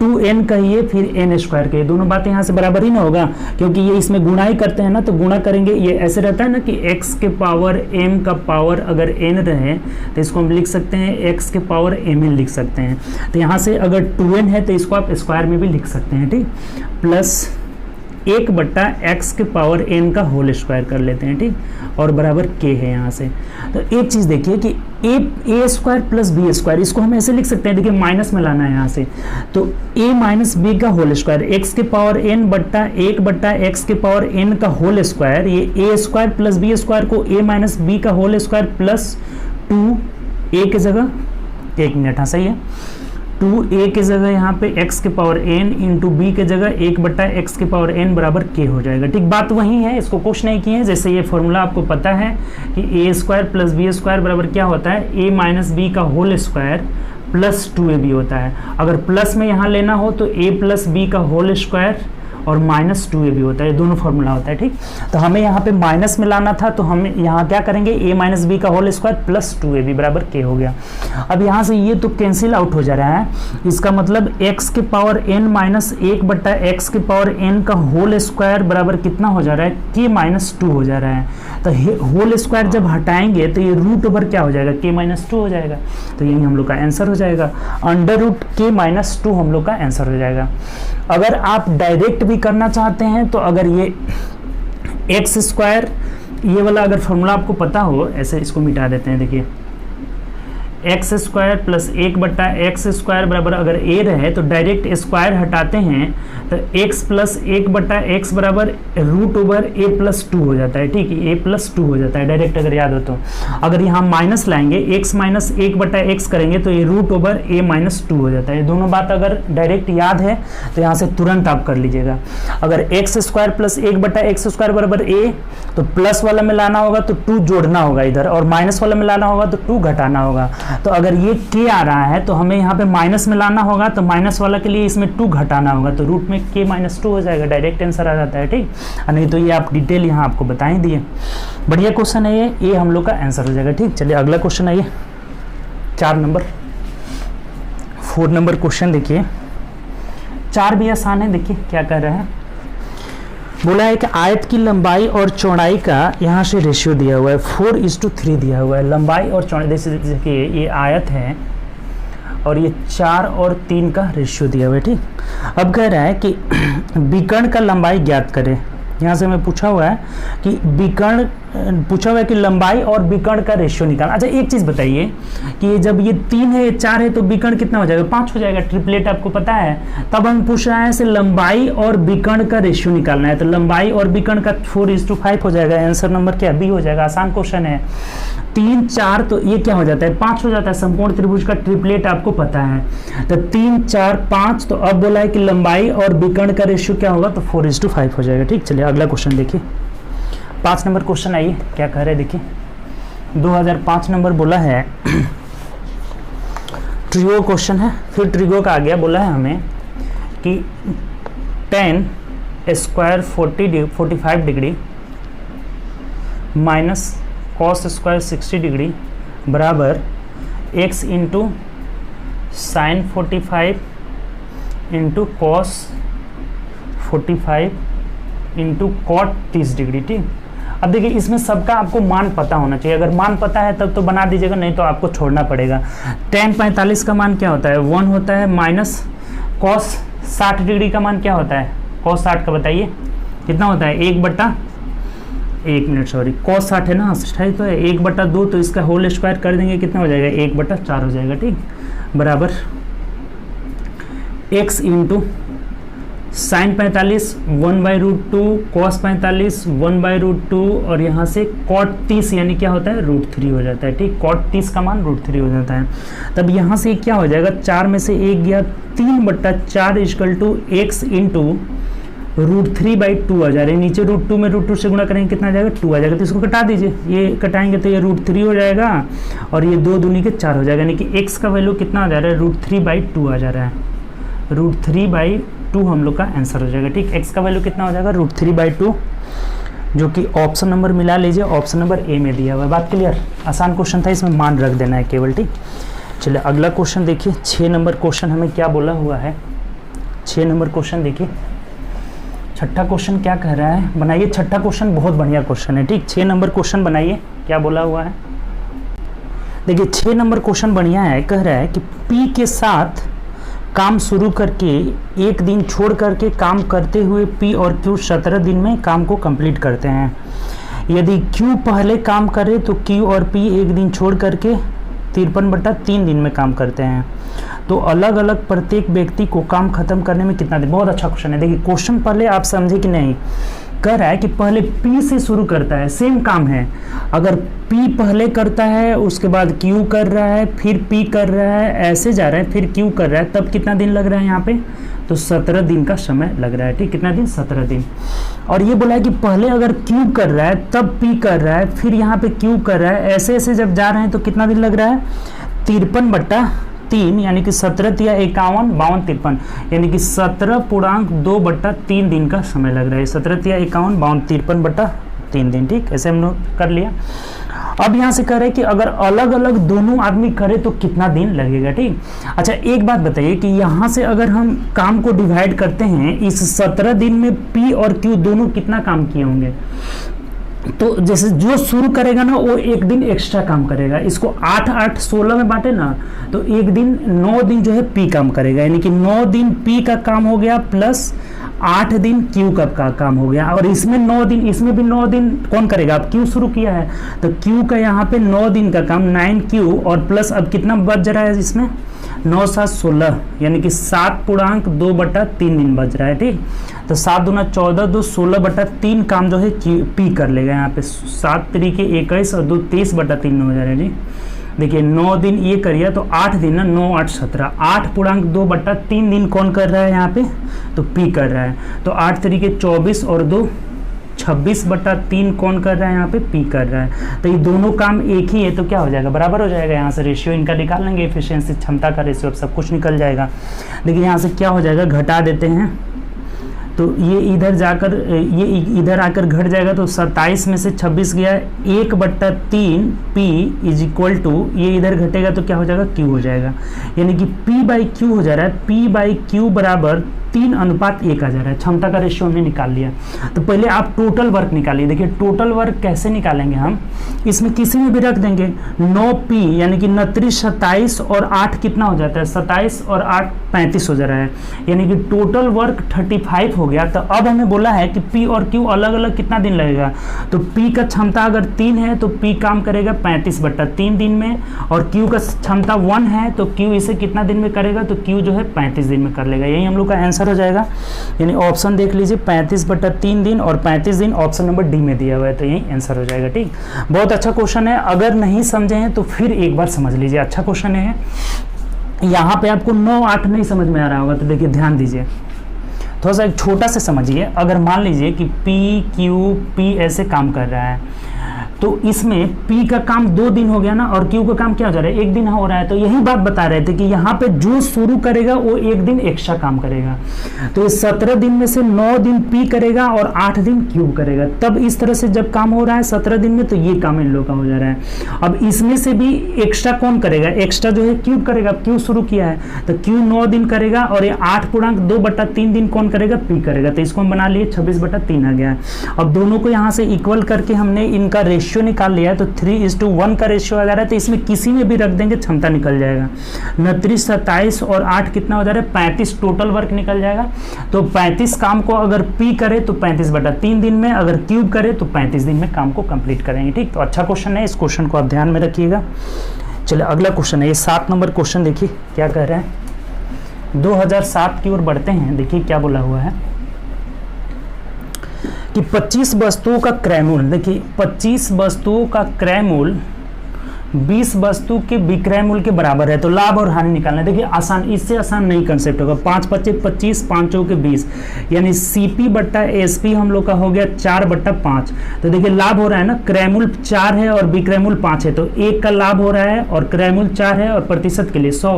2n कहिए फिर n स्क्वायर कहिए, दोनों बातें यहाँ से बराबर ही ना होगा, क्योंकि ये इसमें गुणा ही करते हैं ना, तो गुणा करेंगे, ये ऐसे रहता है ना कि x के पावर m का पावर अगर n रहे तो इसको हम लिख सकते हैं x के पावर mn लिख सकते हैं। तो यहाँ से अगर 2n है तो इसको आप स्क्वायर में भी लिख सकते हैं, ठीक, प्लस 1/x के पावर n का होल स्क्वायर कर लेते हैं, ठीक, और बराबर k है यहाँ से। तो एक चीज़ देखिए कि a square plus B square, इसको हम ऐसे लिख सकते हैं, देखिए माइनस में लाना है यहाँ से, तो a माइनस बी का होल स्क्वायर, x के पावर n बट्टा 1/x के पावर n का होल स्क्वायर, ये a square plus B square को a माइनस बी का होल स्क्वायर प्लस 2a की जगह, 1 मिनट, हाँ सही है, 2a की जगह यहाँ पे x के पावर n इंटू बी के जगह 1/x के पावर n बराबर k हो जाएगा, ठीक। बात वही है, इसको कुछ नहीं किए, जैसे ये फॉर्मूला आपको पता है कि a square plus B square बराबर क्या होता है, a माइनस बी का होल स्क्वायर प्लस 2ab होता है। अगर प्लस में यहाँ लेना हो तो a प्लस बी का होल स्क्वायर और माइनस 2ab होता है, दोनों फॉर्मूला होता है, ठीक। तो हमें यहाँ पे माइनस में लाना था, तो हम यहाँ क्या करेंगे, a माइनस बी का होल स्क्वायर प्लस 2ab बराबर k हो गया। अब यहाँ से ये तो कैंसिल आउट हो जा रहा है, इसका मतलब x के पावर n माइनस 1/x के पावर n का होल स्क्वायर बराबर कितना हो जा रहा है, k माइनस 2 हो जा रहा है। तो होल स्क्वायर जब हटाएंगे तो ये रूट ओवर क्या हो जाएगा, k माइनस 2 हो जाएगा, तो यही हम लोग का आंसर हो जाएगा, अंडर रूट k माइनस 2 हम लोग का आंसर हो जाएगा। अगर आप डायरेक्ट भी करना चाहते हैं तो अगर ये एक्स स्क्वायर, ये वाला अगर फॉर्मूला आपको पता हो, ऐसे इसको मिटा देते हैं, देखिए x square plus 1/x square बराबर अगर a रहे तो डायरेक्ट स्क्वायर हटाते हैं तो x प्लस 1/x बराबर रूट ओवर a प्लस 2 हो जाता है, ठीक है, a प्लस 2 हो जाता है डायरेक्ट अगर याद हो तो। अगर यहाँ माइनस लाएंगे, x माइनस 1/x करेंगे तो ये रूट ओवर a माइनस 2 हो जाता है। दोनों बात अगर डायरेक्ट याद है तो यहाँ से तुरंत आप कर लीजिएगा। अगर x square plus 1/x square बराबर a, तो प्लस वाला में लाना होगा तो 2 जोड़ना होगा इधर, और माइनस वाला में लाना होगा तो 2 घटाना होगा। तो अगर ये k आ रहा है तो हमें यहाँ पे माइनस में लाना होगा, तो माइनस वाला के लिए इसमें 2 घटाना होगा, तो रूट में k माइनस 2 हो जाएगा, डायरेक्ट आंसर आ जाता है, ठीक। नहीं तो ये आप डिटेल यहाँ आपको बता ही दिए। बढ़िया क्वेश्चन है ये हम लोग का आंसर हो जाएगा, ठीक। चलिए अगला क्वेश्चन आइए, 4 नंबर क्वेश्चन देखिए, 4 भी आसान है। देखिए क्या कर रहा है, बोला है कि आयत की लंबाई और चौड़ाई का यहाँ से रेशियो दिया हुआ है, 4:3 दिया हुआ है। लंबाई और चौड़ाई, जैसे ये आयत है और ये 4 और 3 का रेशियो दिया हुआ है, ठीक। अब कह रहा है कि विकर्ण का लंबाई ज्ञात करें। यहाँ से हमें पूछा हुआ है कि लंबाई और विकर्ण का रेशियो निकालना। अच्छा एक चीज़ बताइए कि जब ये 3 है 4 है तो विकर्ण कितना हो जाएगा, 5 हो जाएगा, ट्रिपलेट आपको पता है। तब हम पूछ रहे हैं से लंबाई और विकर्ण का रेशियो निकालना है, तो लंबाई और विकर्ण का 4:5 हो जाएगा। आंसर नंबर क्या, बी हो जाएगा। आसान क्वेश्चन है। 3 4 तो ये क्या हो जाता है 5 हो जाता है, समकोण त्रिभुज का ट्रिपलेट आपको पता है। तो 3 4 5, तो अब बोला है कि लंबाई और विकर्ण का रेशियो क्या होगा, तो 4:5 हो जाएगा। ठीक, चलिए अगला क्वेश्चन देखिए, 5 नंबर क्वेश्चन आइए क्या कह रहे हैं देखिए। 2005 नंबर बोला है, ट्रिगो क्वेश्चन है, फिर ट्रिगो का आ गया, बोला है हमें कि tan square 45 degree minus cos square 60 degree बराबर x into sine 45 into cos 45 into cot 30 degree. ठीक, अब देखिए इसमें सबका आपको मान पता होना चाहिए, अगर मान पता है तब तो बना दीजिएगा, नहीं तो आपको छोड़ना पड़ेगा। tan 45 का मान क्या होता है 1 होता है, माइनस कॉस 60 डिग्री का मान क्या होता है, कॉस 60 का बताइए कितना होता है, 1 मिनट सॉरी, कॉस 60 है ना, 60 तो है, 1/2, तो इसका होल स्क्वायर कर देंगे कितना हो जाएगा 1/4 हो जाएगा। ठीक, बराबर x इंटू साइन 45 1/√2, कॉस 45 1/√2, और यहाँ से कॉट 30 यानी क्या होता है √3 हो जाता है। ठीक, कॉट 30 का मान √3 हो जाता है। तब यहाँ से क्या हो जाएगा, 4 में से 1 गया, 3/4 = x इंटू √3/2 आ जा रहा है, नीचे √2 में √2 से गुणा करेंगे कितना आ जाएगा 2 आ जाएगा, तो इसको कटा दीजिए, ये कटाएंगे तो ये √3 हो जाएगा, और ये 2 दूनी के 4 हो जाएगा, यानी कि x का वैल्यू कितना आ जा रहा है √3/2 आ जा रहा है, √3/2 हम लोग का आंसर हो जाएगा। ठीक, x का वैल्यू कितना हो जाएगा √3/2, जो कि ऑप्शन नंबर मिला लीजिए, ऑप्शन नंबर ए में दिया हुआ है। बात क्लियर, आसान क्वेश्चन था, इसमें मान रख देना है केवल। ठीक, चलिए अगला क्वेश्चन देखिए, 6 नंबर क्वेश्चन हमें क्या बोला हुआ है, 6 नंबर क्वेश्चन देखिए, छठा क्वेश्चन क्या कह रहा है, बनाइए छठा क्वेश्चन, बहुत बढ़िया क्वेश्चन है। ठीक, 6 नंबर क्वेश्चन बनाइए, क्या बोला हुआ है देखिए, 6 नंबर क्वेश्चन बढ़िया है, कह रहा है कि P के साथ काम शुरू करके 1 दिन छोड़ करके काम करते हुए P और Q 17 दिन में काम को कंप्लीट करते हैं। यदि Q पहले काम करे तो Q और P 1 दिन छोड़ करके 53/3 दिन में काम करते हैं, तो अलग अलग प्रत्येक व्यक्ति को काम खत्म करने में कितना दिन। बहुत अच्छा क्वेश्चन है, देखिए क्वेश्चन पहले आप समझे कि नहीं, कह रहा है कि पहले P से शुरू करता है, सेम काम है, अगर P पहले करता है उसके बाद Q कर रहा है, फिर P कर रहा है, ऐसे जा रहा है, फिर Q कर रहा है, तब कितना दिन लग रहा है यहाँ पे, तो 17 दिन का समय लग रहा है। ठीक, कितना दिन 17 दिन। और ये बोला है कि पहले अगर Q कर रहा है तब P कर रहा है, फिर यहाँ पे Q कर रहा है, ऐसे ऐसे जब जा रहे हैं तो कितना दिन लग रहा है 53/3, यानी कि 17 × 51 52 53, यानी कि 17.2/3 दिन का समय लग रहा है, 17 × 51 52 53/3 दिन। ठीक, ऐसे हम लोग कर लिया। अब यहाँ से कह रहे हैं कि अगर अलग अलग दोनों आदमी करे तो कितना दिन लगेगा। ठीक, अच्छा एक बात बताइए कि यहाँ से अगर हम काम को डिवाइड करते हैं, इस 17 दिन में P और Q दोनों कितना काम किए होंगे, तो जैसे जो शुरू करेगा ना वो 1 दिन एक्स्ट्रा काम करेगा, इसको 8 8 16 में बांटे ना, तो 1 दिन 9 दिन जो है P काम करेगा, यानी कि 9 दिन P का काम हो गया प्लस 8 दिन Q का काम हो गया, और इसमें 9 दिन, इसमें भी 9 दिन कौन करेगा, अब Q शुरू किया है तो Q का यहाँ पे 9 दिन का काम 9Q, और प्लस अब कितना बच रहा है इसमें 9 7 16, यानी कि 7.2/3 दिन बच रहा है। ठीक, तो 7 दूना 14, 2 16/3 काम जो है P कर लेगा, यहाँ पे 7 × 3 = 21 और 2 23/3 हो जा रहा है। जी देखिए 9 दिन ये करिए तो 8 दिन ना, 9 8 17, 8.2/3 दिन कौन कर रहा है यहाँ पे, तो P कर रहा है, तो 8 × 3 = 24 और 2 26/3 कौन कर रहा है यहाँ पे P कर रहा है, तो ये दोनों काम एक ही है, तो क्या हो जाएगा बराबर हो जाएगा। यहाँ से रेशियो इनका निकाल लेंगे, एफिशिएंसी क्षमता का रेशियो, सब कुछ निकल जाएगा। देखिए यहाँ से क्या हो जाएगा, घटा देते हैं, तो ये इधर जाकर ये इधर आकर घट जाएगा, तो 27 में से 26 गया, 1/3 P = ये इधर घटेगा तो क्या हो जाएगा Q हो जाएगा, यानी कि P/Q हो जा रहा है, P/Q बराबर 3:1 आ जा रहा है। क्षमता का रेशियो हमने निकाल लिया। तो पहले आप टोटल वर्क निकालिए। देखिए टोटल वर्क कैसे निकालेंगे हम, इसमें किसी में भी रख देंगे 9P, यानी कि 29 27 और 8 कितना हो जाता है, 27 और 8 35 हो जा रहा है, यानी कि टोटल वर्क 35 हो गया। तो अब हमें बोला है कि P और Q अलग अलग कितना दिन लगेगा, तो P का क्षमता अगर 3 है तो P काम करेगा 35/3 दिन में, और Q का क्षमता 1 है तो Q इसे कितना दिन में करेगा, तो Q जो है 35 दिन में कर लेगा। यही हम लोग का आंसर आंसर हो जाएगा। यानी ऑप्शन देख लीजिए 35/3 दिन और 35 दिन ऑप्शन नंबर डी में दिया हुआ है, तो यही आंसर हो जाएगा। ठीक, बहुत अच्छा क्वेश्चन है। अगर नहीं समझे हैं तो फिर एक बार समझ लीजिए, अच्छा क्वेश्चन है। यहाँ पे आपको 9, 8 नहीं समझ में आ रहा होगा तो देखिए ध्यान दीजिए, थोड़ा सा एक छोटा से समझिए। अगर मान लीजिए कि पी क्यू पी ऐसे काम कर रहा है, तो इसमें P का काम 2 दिन हो गया ना, और Q का काम क्या हो जा रहा है, 1 दिन हो रहा है। तो यही बात बता रहे थे कि यहाँ पे जो शुरू करेगा वो 1 दिन एक्स्ट्रा काम करेगा। तो ये 17 दिन में से 9 दिन P करेगा और 8 दिन Q करेगा। तब इस तरह से जब काम हो रहा है 17 दिन में, तो ये काम इन लोगों का हो जा रहा है। अब इसमें से भी एक्स्ट्रा कौन करेगा, एक्स्ट्रा जो है Q करेगा, Q शुरू किया है तो Q 9 दिन करेगा, और ये 8.2/3 दिन कौन करेगा, P करेगा। तो इसको हम बना लिए 26/3 आ गया है। अब दोनों को यहाँ से इक्वल करके हमने इनका रेशियो निकाल लिया है, तो 3:1 का रेशियो आ जा रहा है। तो इसमें किसी में भी रख देंगे क्षमता निकल जाएगा। 29, 27 और 8 कितना हो जा रहा है, 35 टोटल वर्क निकल जाएगा। तो 35 काम को अगर P करे तो 35/3 दिन में, अगर Q करे तो 35 दिन में काम को कंप्लीट करेंगे। ठीक, तो अच्छा क्वेश्चन है, इस क्वेश्चन को आप ध्यान में रखिएगा। चलिए अगला क्वेश्चन है, ये 7 नंबर क्वेश्चन देखिए क्या कह रहे हैं। 2007 की ओर बढ़ते हैं। देखिए क्या बोला हुआ है कि 25 वस्तुओं का क्रय मूल्य, देखिए 25 वस्तुओं का क्रय मूल्य 20 वस्तु के विक्रय मूल्य के बराबर है। तो लाभ और हानि निकालना है। देखिए आसान, इससे आसान नहीं कंसेप्ट होगा। 5×5 = 25, 5×4 = 20, यानी CP/SP हम लोग का हो गया 4/5। तो देखिए लाभ हो रहा है ना, क्रय मूल्य 4 है और विक्रय मूल्य 5 है, तो 1 का लाभ हो रहा है और क्रय मूल्य 4 है, और प्रतिशत के लिए 100,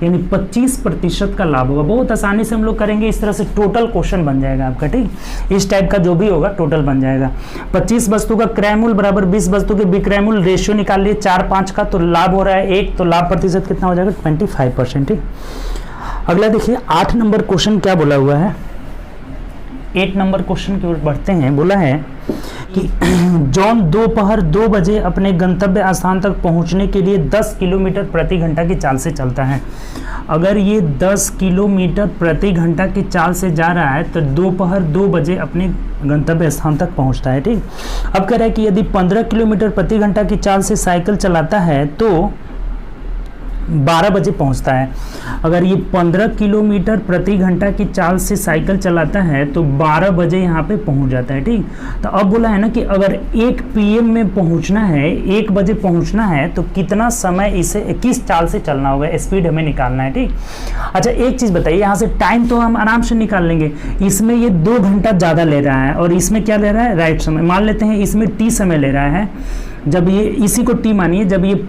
यानी 25% का लाभ होगा। बहुत आसानी से हम लोग करेंगे, इस तरह से टोटल क्वेश्चन बन जाएगा आपका। ठीक, इस टाइप का जो भी होगा टोटल बन जाएगा। 25 वस्तु का क्रय मूल्य बराबर 20 वस्तु के विक्रय मूल्य, रेशियो निकाल लिए 4/5 का, तो लाभ हो रहा है 1, तो लाभ प्रतिशत कितना हो जाएगा, 25%। ठीक, अगला देखिए 8 नंबर क्वेश्चन क्या बोला हुआ है। 8 नंबर क्वेश्चन की ओर बढ़ते हैं। बोला है कि जॉन दोपहर 2 बजे अपने गंतव्य स्थान तक पहुंचने के लिए 10 किलोमीटर प्रति घंटा की चाल से चलता है। अगर ये 10 किलोमीटर प्रति घंटा की चाल से जा रहा है तो दोपहर 2 बजे अपने गंतव्य स्थान तक पहुंचता है। ठीक, अब कह रहा है कि यदि 15 किलोमीटर प्रति घंटा की चाल से साइकिल चलाता है तो 12 बजे पहुंचता है। अगर ये 15 किलोमीटर प्रति घंटा की चाल से साइकिल चलाता है तो 12 बजे यहाँ पे पहुंच जाता है। ठीक, तो अब बोला है ना कि अगर 1 PM में पहुंचना है, 1 बजे पहुंचना है, तो कितना समय इसे किस चाल से चलना होगा, स्पीड हमें निकालना है। ठीक, अच्छा एक चीज़ बताइए, यहाँ से टाइम तो हम आराम से निकाल लेंगे। इसमें ये 2 घंटा ज़्यादा ले रहा है और इसमें क्या ले रहा है, राइट समय। मान लेते हैं इसमें T समय ले रहा है, जब ये इसी को T मानिए, जब ये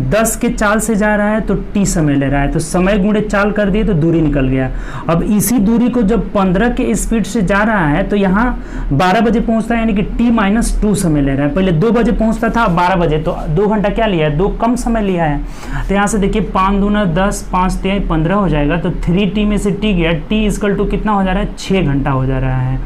10 के चाल से जा रहा है तो T समय ले रहा है, तो समय गुणे चाल कर दिए तो दूरी निकल गया। अब इसी दूरी को जब 15 के स्पीड से जा रहा है तो यहाँ 12 बजे पहुंचता है, यानी कि T-2 समय ले रहा है। पहले 2 बजे पहुंचता था, 12 बजे, तो 2 घंटा क्या लिया है, 2 कम समय लिया है। तो यहाँ से देखिए 5 दूना 10, 5 3 15 हो जाएगा, तो 3T में से T गया, T = कितना हो जा रहा है, 6 घंटा हो जा रहा है।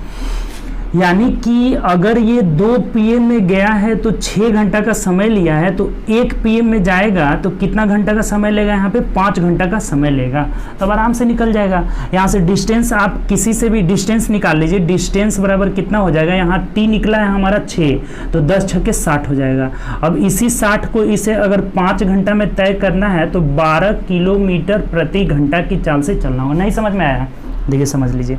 यानी कि अगर ये 2 PM में गया है तो 6 घंटा का समय लिया है, तो 1 PM में जाएगा तो कितना घंटा का समय लेगा, यहाँ पे 5 घंटा का समय लेगा। तब आराम से निकल जाएगा। यहाँ से डिस्टेंस, आप किसी से भी डिस्टेंस निकाल लीजिए। डिस्टेंस बराबर कितना हो जाएगा, यहाँ T निकला है हमारा 6, तो 10 × 6 = 60 हो जाएगा। अब इसी 60 को इसे अगर 5 घंटा में तय करना है तो 12 किलोमीटर प्रति घंटा की चाल से चलना होगा। नहीं समझ में आया, देखिए समझ लीजिए।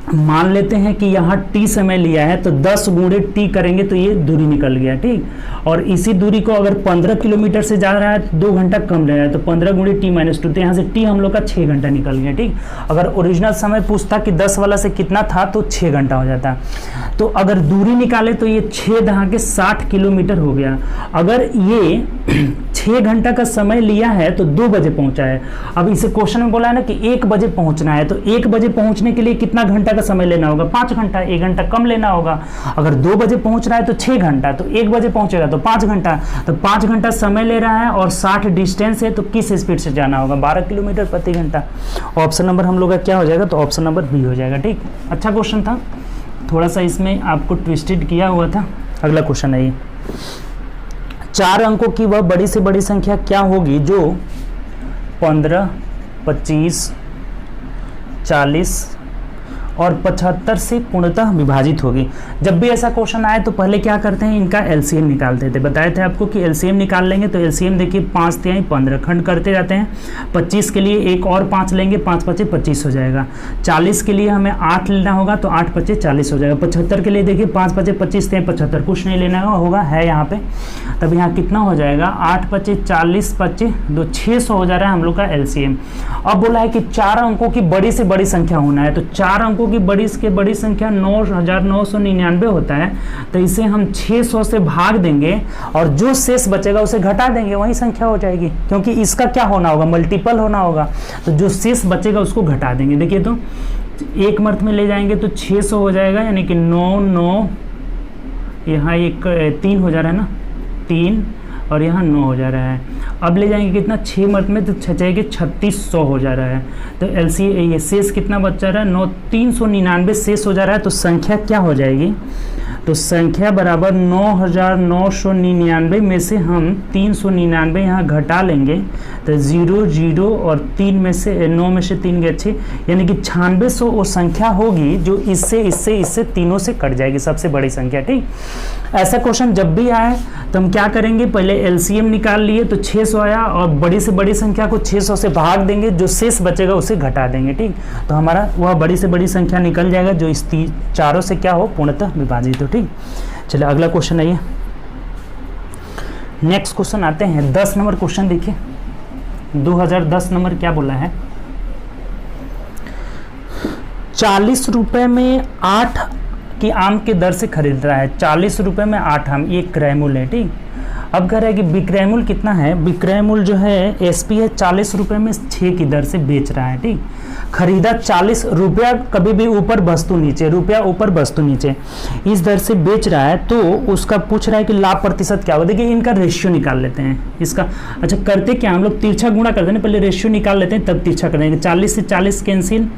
मान लेते हैं कि यहाँ T समय लिया है, तो 10 × T करेंगे तो ये दूरी निकल गया। ठीक, और इसी दूरी को अगर 15 किलोमीटर से जा रहा है तो 2 घंटा कम ले रहा है, तो 15 × T-2, तो यहाँ से T हम लोग का 6 घंटा निकल गया। ठीक, अगर ओरिजिनल समय पूछता कि 10 वाला से कितना था तो 6 घंटा हो जाता। तो अगर दूरी निकाले तो ये 6 × 60 किलोमीटर हो गया। अगर ये 6 घंटा का समय लिया है तो 2 बजे पहुंचा है। अब इसे क्वेश्चन में बोला है ना कि 1 बजे पहुंचना है, तो 1 बजे पहुंचने के लिए कितना घंटा का समय लेना होगा, 5 घंटा, 1 घंटा कम लेना होगा। अगर 2 बजे पहुंच रहा है तो 6 घंटा, तो 1 बजे पहुंचेगा तो 5 घंटा, तो 5 घंटा समय ले रहा है और 60 डिस्टेंस है, तो किस स्पीड से जाना होगा, 12 किलोमीटर प्रति घंटा। ऑप्शन नंबर हम लोग का क्या हो जाएगा, तो ऑप्शन नंबर बी हो जाएगा। ठीक, अच्छा क्वेश्चन था, थोड़ा सा इसमें आपको ट्विस्टेड किया हुआ था। अगला क्वेश्चन है ये, 4 अंकों की वह बड़ी से बड़ी संख्या क्या होगी जो 15, 25, 40 और 75 से पूर्णतः विभाजित होगी। जब भी ऐसा क्वेश्चन आए तो पहले क्या करते हैं, इनका एलसीएम निकालते थे। बताए थे आपको कि एलसीएम निकाल लेंगे तो एलसीएम देखिए 5 तिहाई 15 खंड करते जाते हैं। 25 के लिए एक और 5 लेंगे, 5 पचे 25 हो जाएगा। 40 के लिए हमें 8 लेना होगा तो 8 पचे 40 हो जाएगा। 75 के लिए देखिए 5 पचे 25 तिहाई 75, कुछ नहीं लेना होगा, है यहाँ पे। तब यहाँ कितना हो जाएगा, 8 पचे 40 पचे 2, 600 हो जा रहा है हम लोग का एलसीएम। अब बोला है कि 4 अंकों की बड़ी से बड़ी संख्या होना है, तो 4 अंकों की बड़ी से बड़ी संख्या 9999 होता है। तो इसे हम 600 से भाग देंगे और जो शेष बचेगा उसे घटा देंगे, वही संख्या हो जाएगी, क्योंकि इसका क्या होना होगा, मल्टीपल होना होगा। तो जो शेष बचेगा उसको घटा देंगे। देखिए तो एक मर्थ में ले जाएंगे तो 600 हो जाएगा, यानी कि 9 9 यहाँ एक 3 हो जा रहा है ना, 3 और यहाँ 9 हो जा रहा है। अब ले जाएंगे कितना, 6 मर्थ में तो 6 जाएंगे 3600 हो जा रहा है। तो एलसी ये शेष कितना बच जा रहा है, 399 शेष हो जा रहा है। तो संख्या क्या हो जाएगी, तो संख्या बराबर 9999 में से हम 399 यहाँ घटा लेंगे तो 0 0 और 3 में से 9 में से 3 गए 6, यानी कि 9600 वो संख्या होगी जो इससे तीनों से कट जाएगी, सबसे बड़ी संख्या। ठीक, ऐसा क्वेश्चन जब भी आए तो हम क्या करेंगे, पहले एलसीएम निकाल लिए तो 600 आया और बड़ी से बड़ी संख्या को 600 से भाग देंगे, जो शेष बचेगा उसे घटा देंगे। ठीक, तो हमारा वह बड़ी से बड़ी संख्या निकल जाएगा जो इस चारों से क्या हो, पूर्णतः विभाजित हो। ठीक, चलिए अगला क्वेश्चन आइए। नेक्स्ट क्वेश्चन आते हैं 10 नंबर क्वेश्चन। देखिए 2010 नंबर क्या बोला है, 40 रुपए में 8 की आम के दर से खरीद रहा है। 40 रुपए में 8 आम, ये क्रयमूल्य है। ठीक, अब कह रहा है कि विक्रय मूल्य कितना है, विक्रय मूल्य जो है एसपी है 40 रुपए में 6 की दर से बेच रहा है। ठीक, खरीदा 40 रुपया, कभी भी ऊपर वस्तु नीचे, रुपया ऊपर वस्तु नीचे, इस दर से बेच रहा है। तो उसका पूछ रहा है कि लाभ प्रतिशत क्या होगा। देखिए इनका रेशियो निकाल लेते हैं इसका। अच्छा करते क्या, हम लोग तिरछा गुणा करते हैं, पहले रेशियो निकाल लेते हैं तब तिरछा कर देंगे। 40 से 40 कैंसिल,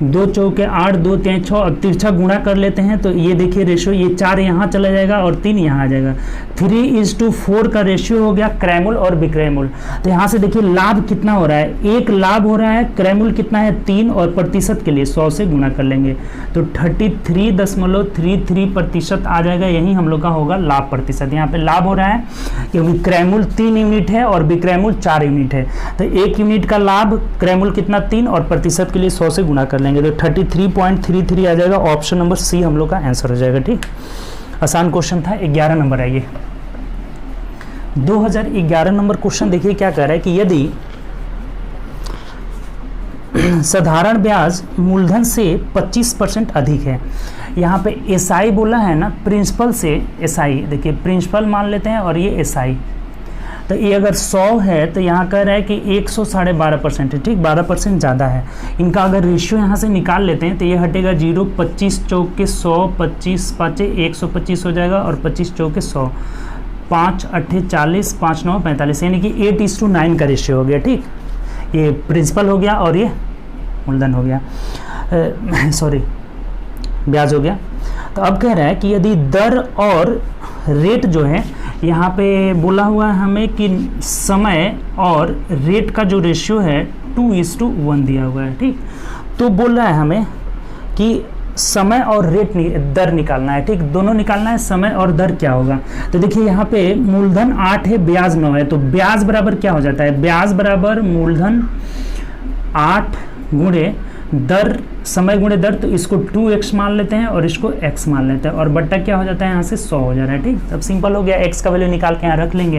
2 चौके 8, 2 3 6, अब तिरछा गुणा कर लेते हैं तो ये देखिए रेशियो, ये 4 यहाँ चला जाएगा और 3 यहाँ आ जाएगा। 3:4 का रेशियो हो गया क्रयमूल्य और विक्रय मूल्य। तो यहाँ से देखिए लाभ कितना हो रहा है, 1 लाभ हो रहा है, क्रयमूल्य कितना है 3, और प्रतिशत के लिए 100 से गुणा कर लेंगे तो 33.33% आ जाएगा। यही हम लोग का होगा लाभ प्रतिशत। यहाँ पे लाभ हो रहा है क्योंकि क्रयमूल्य 3 यूनिट है और विक्रय मूल्य 4 यूनिट है। तो 1 यूनिट का लाभ, क्रयमूल्य कितना 3 और प्रतिशत के लिए 100 से गुणा कर लेंगे तो 33.33 आ जाएगा। ऑप्शन नंबर सी हम लोग का आंसर हो जाएगा। ठीक, आसान क्वेश्चन था। 11 नंबर आइए, 2011 नंबर क्वेश्चन देखिए क्या कह रहा है कि यदि साधारण ब्याज मूलधन से 25% अधिक है। यहाँ पे एसआई बोला है ना, प्रिंसिपल से एसआई, देखिए प्रिंसिपल मान लेते हैं और ये एसआई। तो ये अगर 100 है तो यहाँ कह रहा है कि 100 12.5% है। ठीक, 12% ज़्यादा है। इनका अगर रेशियो यहाँ से निकाल लेते हैं तो ये हटेगा 0, 25 चौके 100, 25 पाँचे 125 हो जाएगा और 25 चौके 100, 5 8 40, 5 9 45, यानी कि 8:9 का रेशियो हो गया। ठीक, ये प्रिंसिपल हो गया और ये मूलधन हो गया, सॉरी ब्याज हो गया। तो अब कह रहा है कि यदि दर और रेट जो है, यहाँ पे बोला हुआ है हमें कि समय और रेट का जो रेशियो है 2:1 दिया हुआ है। ठीक, तो बोल रहा है हमें कि समय और रेट दर निकालना है। ठीक, दोनों निकालना है। समय और दर क्या होगा, तो देखिए यहाँ पे मूलधन 8 है, ब्याज 9 है, तो ब्याज बराबर क्या हो जाता है, ब्याज बराबर मूलधन 8 गुणे दर, समय गुणे दर, तो इसको 2x मान लेते हैं और इसको x मान लेते हैं और बट्टा क्या हो जाता है यहाँ से 100 हो जा रहा है। ठीक, तब सिंपल हो गया, x का वैल्यू निकाल के यहाँ रख लेंगे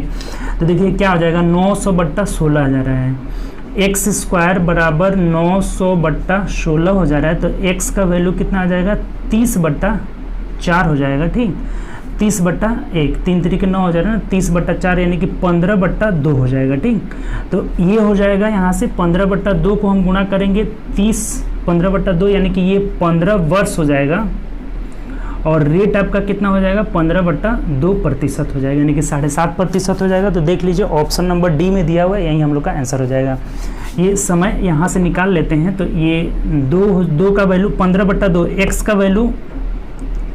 तो देखिए क्या हो जाएगा, 900/16 आ जा रहा है। x² बराबर 900/16 हो जा रहा है, तो x का वैल्यू कितना आ जाएगा, 30/4 हो जाएगा। ठीक, 30/1, 3 3 के 9 हो जाएगा ना, 30/4 यानी कि 15/2 हो जाएगा। ठीक, तो ये हो जाएगा यहाँ से 15/2 को हम गुणा करेंगे 15/2 यानी कि ये 15 वर्ष हो जाएगा और रेट आपका कितना हो जाएगा, 15/2% हो जाएगा, यानी कि 7.5% हो जाएगा। तो देख लीजिए ऑप्शन नंबर डी में दिया हुआ है, यही हम लोग का आंसर हो जाएगा। ये समय यहाँ से निकाल लेते हैं तो ये 2 का वैल्यू 15/2, x का वैल्यू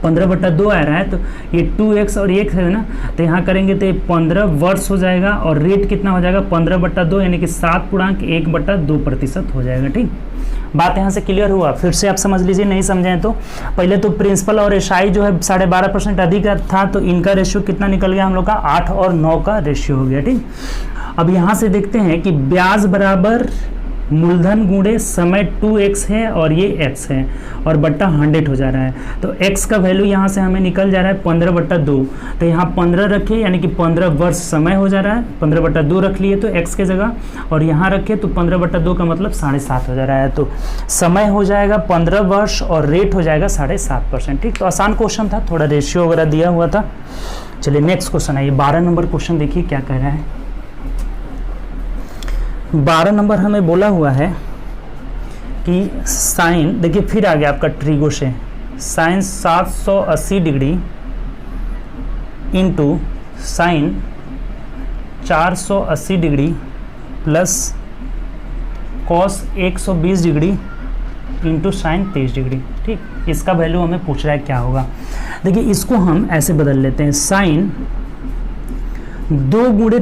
15/2 आ रहा है, तो ये 2x और 1 है ना, तो यहाँ करेंगे तो ये 15 वर्ष हो जाएगा और रेट कितना हो जाएगा 15/2 यानी कि 7.1/2% हो जाएगा। ठीक, बात यहाँ से क्लियर हुआ। फिर से आप समझ लीजिए, नहीं समझें तो पहले तो प्रिंसिपल और एसआई जो है 12.5% अधिक था, तो इनका रेशियो कितना निकल गया हम लोग का 8 और 9 का रेशियो हो गया। ठीक, अब यहाँ से देखते हैं कि ब्याज बराबर मूलधन गुणे समय 2x है और ये x है और बट्टा 100 हो जा रहा है, तो x का वैल्यू यहाँ से हमें निकल जा रहा है 15/2, तो यहाँ 15 रखिए यानी कि 15 वर्ष समय हो जा रहा है, 15/2 रख लिए तो x के जगह, और यहाँ रखिए तो 15/2 का मतलब 7.5 हो जा रहा है, तो समय हो जाएगा 15 वर्ष और रेट हो जाएगा 7.5%। ठीक, तो आसान क्वेश्चन था, थोड़ा रेशियो वगैरह दिया हुआ था। चलिए नेक्स्ट क्वेश्चन आइए, 12 नंबर क्वेश्चन देखिए क्या कह रहा है। 12 नंबर हमें बोला हुआ है कि साइन, देखिए फिर आ गया आपका ट्रिगो से, sine 780 degree into sine 480 degree plus cos 120 degree into sine 23 degree. ठीक, इसका वैल्यू हमें पूछ रहा है क्या होगा। देखिए इसको हम ऐसे बदल लेते हैं, साइन 2 गुणे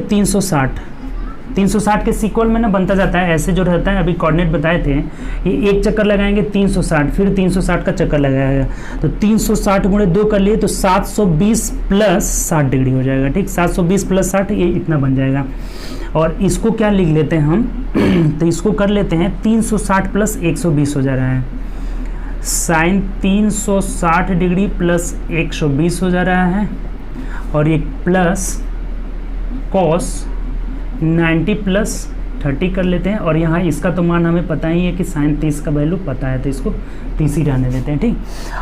360 के सीक्वल में ना बनता जाता है, ऐसे जो रहता है, अभी कोऑर्डिनेट बताए थे, ये एक चक्कर लगाएंगे 360, फिर 360 का चक्कर लगाएगा, तो 360 गुणे 2 कर लिए तो 720 प्लस 60 डिग्री हो जाएगा। ठीक, 720 प्लस 60 ये इतना बन जाएगा, और इसको क्या लिख लेते हैं हम तो इसको कर लेते हैं 360 प्लस 120 हो जा रहा है, साइन 360 डिग्री प्लस 120 हो जा रहा है, और ये प्लस कॉस 90 प्लस 30 कर लेते हैं, और यहाँ इसका तो मान हमें पता ही है कि साइन 30 का वैल्यू पता है, तो इसको 30 ही रहने देते हैं। ठीक,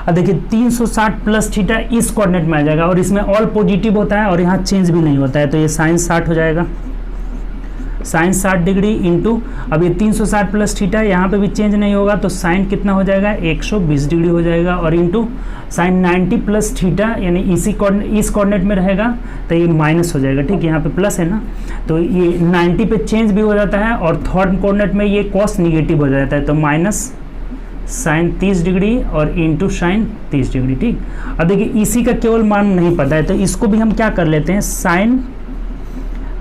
अब देखिए 360 प्लस थीटा इस कोऑर्डिनेट में आ जाएगा, और इसमें ऑल पॉजिटिव होता है और यहाँ चेंज भी नहीं होता है, तो ये साइन 60 हो जाएगा, साइन 60 डिग्री इंटू, अब ये 360 प्लस थीटा यहाँ पे भी चेंज नहीं होगा, तो साइन कितना हो जाएगा 120 डिग्री हो जाएगा, और इंटू साइन 90 प्लस थीटा यानी इस कोऑर्डिनेट में रहेगा तो ये माइनस हो जाएगा। ठीक, यहाँ पे प्लस है ना, तो ये 90 पे चेंज भी हो जाता है, और थर्ड कोऑर्डिनेट में ये कॉस निगेटिव हो जाता है, तो माइनस साइन 30 डिग्री और इंटू साइन 30 डिग्री। ठीक, अब देखिए इसी का केवल मान नहीं पता है, तो इसको भी हम क्या कर लेते हैं, साइन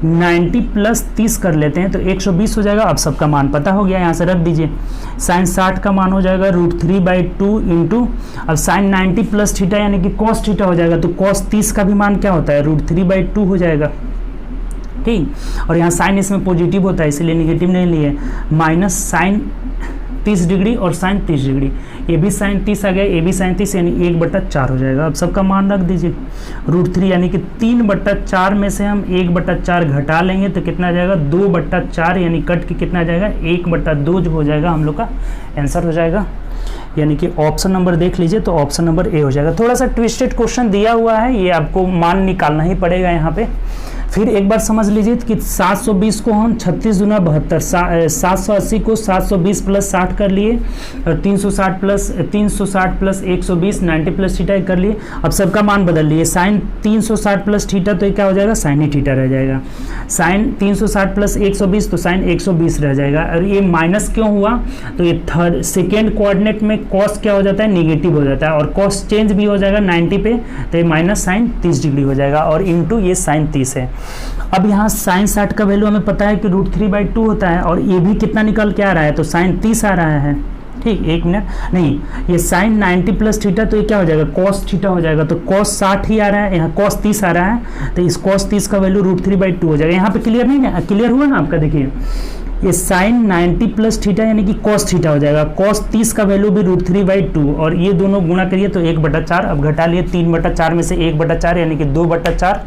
90 प्लस 30 कर लेते हैं, तो 120 हो जाएगा। अब सबका मान पता हो गया, यहाँ से रख दीजिए, साइन 60 का मान हो जाएगा √3/2 इंटू, अब साइन 90 प्लस थीटा यानी कि कॉस थीटा हो जाएगा, तो कॉस 30 का भी मान क्या होता है √3/2 हो जाएगा। ठीक, और यहाँ साइन इसमें पॉजिटिव होता है इसलिए निगेटिव नहीं लिए, माइनस साइन 30 डिग्री और साइन 30 डिग्री, ये भी साइन 30 आ गया, ये भी साइन 30 यानी 1/4 हो जाएगा। अब सबका मान रख दीजिए, √3 यानी कि 3/4 में से हम 1/4 घटा लेंगे तो कितना आ जाएगा 2/4 यानी कट के कितना आ जाएगा 1/2 जो हो जाएगा हम लोग का आंसर हो जाएगा, यानी कि ऑप्शन नंबर देख लीजिए तो ऑप्शन नंबर ए हो जाएगा। थोड़ा सा ट्विस्टेड क्वेश्चन दिया हुआ है, ये आपको मान निकालना ही पड़ेगा यहाँ पे। फिर एक बार समझ लीजिए कि 720 को हम 36 दूना 72, 780 को 720 प्लस 60 कर लिए, और 360 प्लस 120 90 प्लस थीटा कर लिए। अब सबका मान बदल लिए, साइन 360 प्लस थीटा तो ये क्या हो जाएगा साइन ही थीटा रह जाएगा, साइन 360 प्लस 120 तो साइन 120 रह जाएगा। और ये माइनस क्यों हुआ, तो ये सेकेंड कोऑर्डिनेट में कॉस क्या हो जाता है निगेटिव हो जाता है, और कॉस चेंज भी हो जाएगा 90 पे, तो ये माइनस साइन 30 डिग्री हो जाएगा, और इंटू ये साइन 30 है। अब यहाँ साइन 60 का वैल्यू हमें पता है कि √3/2 होता है, और ये भी कितना निकल के आ रहा है तो साइन 30 आ रहा है। ठीक, एक मिनट, नहीं ये साइन 90 प्लस थीटा तो ये क्या हो जाएगा कॉस थीटा हो जाएगा, तो कॉस 60 ही आ रहा है, यहाँ कॉस 30 आ रहा है, तो इस कॉस 30 का वैल्यू √3/2 हो जाएगा। यहाँ पे क्लियर नहीं है, क्लियर हुआ ना आपका, देखिए ये साइन 90 प्लस थीटा यानी कि कॉस थीटा हो जाएगा, कॉस 30 का वैल्यू भी √3/2, और ये दोनों गुणा करिए तो 1/4, अब घटा लिए 3/4 में से 1/4 यानी कि 2/4,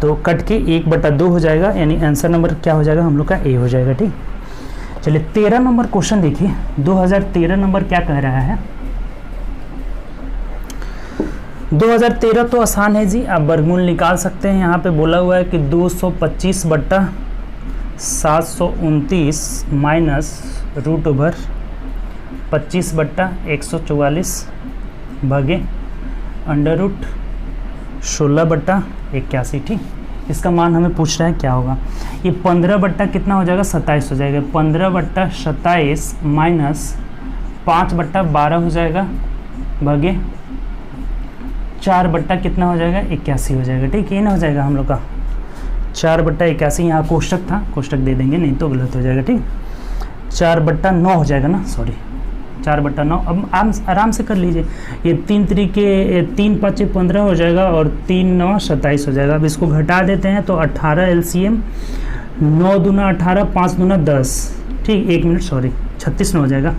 तो कट के 1/2 हो जाएगा, यानी आंसर नंबर क्या हो जाएगा हम लोग का ए हो जाएगा। ठीक, चलिए 13 नंबर क्वेश्चन देखिए, 2013 नंबर क्या कह रहा है। 2013 तो आसान है जी, आप वर्गमूल निकाल सकते हैं। यहाँ पे बोला हुआ है कि 225/729 माइनस √25/144 भागे √16/81। ठीक, इसका मान हमें पूछ रहा है क्या होगा। ये 15 कितना हो जाएगा 27 हो जाएगा, 15/27 माइनस 5/12 हो जाएगा भागे 4 बट्टा कितना हो जाएगा 81 हो जाएगा। ठीक, ये ना हो जाएगा हम लोग का 4 बट्टा 81, यहाँ कोष्टक था, कोष्टक दे देंगे नहीं तो गलत हो जाएगा। ठीक, 4 बट्टा 9 हो जाएगा ना, सॉरी 4 बट्टा 9। अब आराम से कर लीजिए, ये 3 तरीके 3 5 15 हो जाएगा और 3 9 27 हो जाएगा। अब इसको घटा देते हैं तो 18 LCM, 9 दूना 18, 5 दूना 10, ठीक 1 मिनट सॉरी 36 में हो जाएगा,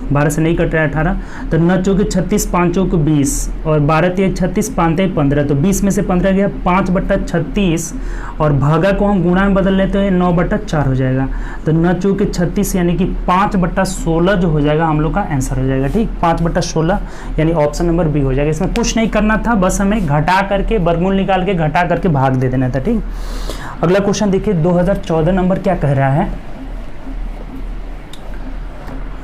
12 से नहीं कट रहा है 18, तो 9 चौके 36, 5 चौके 20 और 12 तिया 36, 5 तिया 15, तो 20 में से 15 गया, 5 बट्टा 36 और भागा को हम गुणा में बदल लेते हैं 9 बट्टा 4 हो जाएगा। तो 9 चौके 36 यानी कि 5 बट्टा 16 जो हो जाएगा हम लोग का आंसर हो जाएगा। ठीक, 5 बट्टा 16 यानी ऑप्शन नंबर बी हो जाएगा। इसमें कुछ नहीं करना था, बस हमें घटा करके वर्गमूल निकाल के घटा करके भाग दे देना था। ठीक, अगला क्वेश्चन देखिए 2014 नंबर क्या कह रहा है।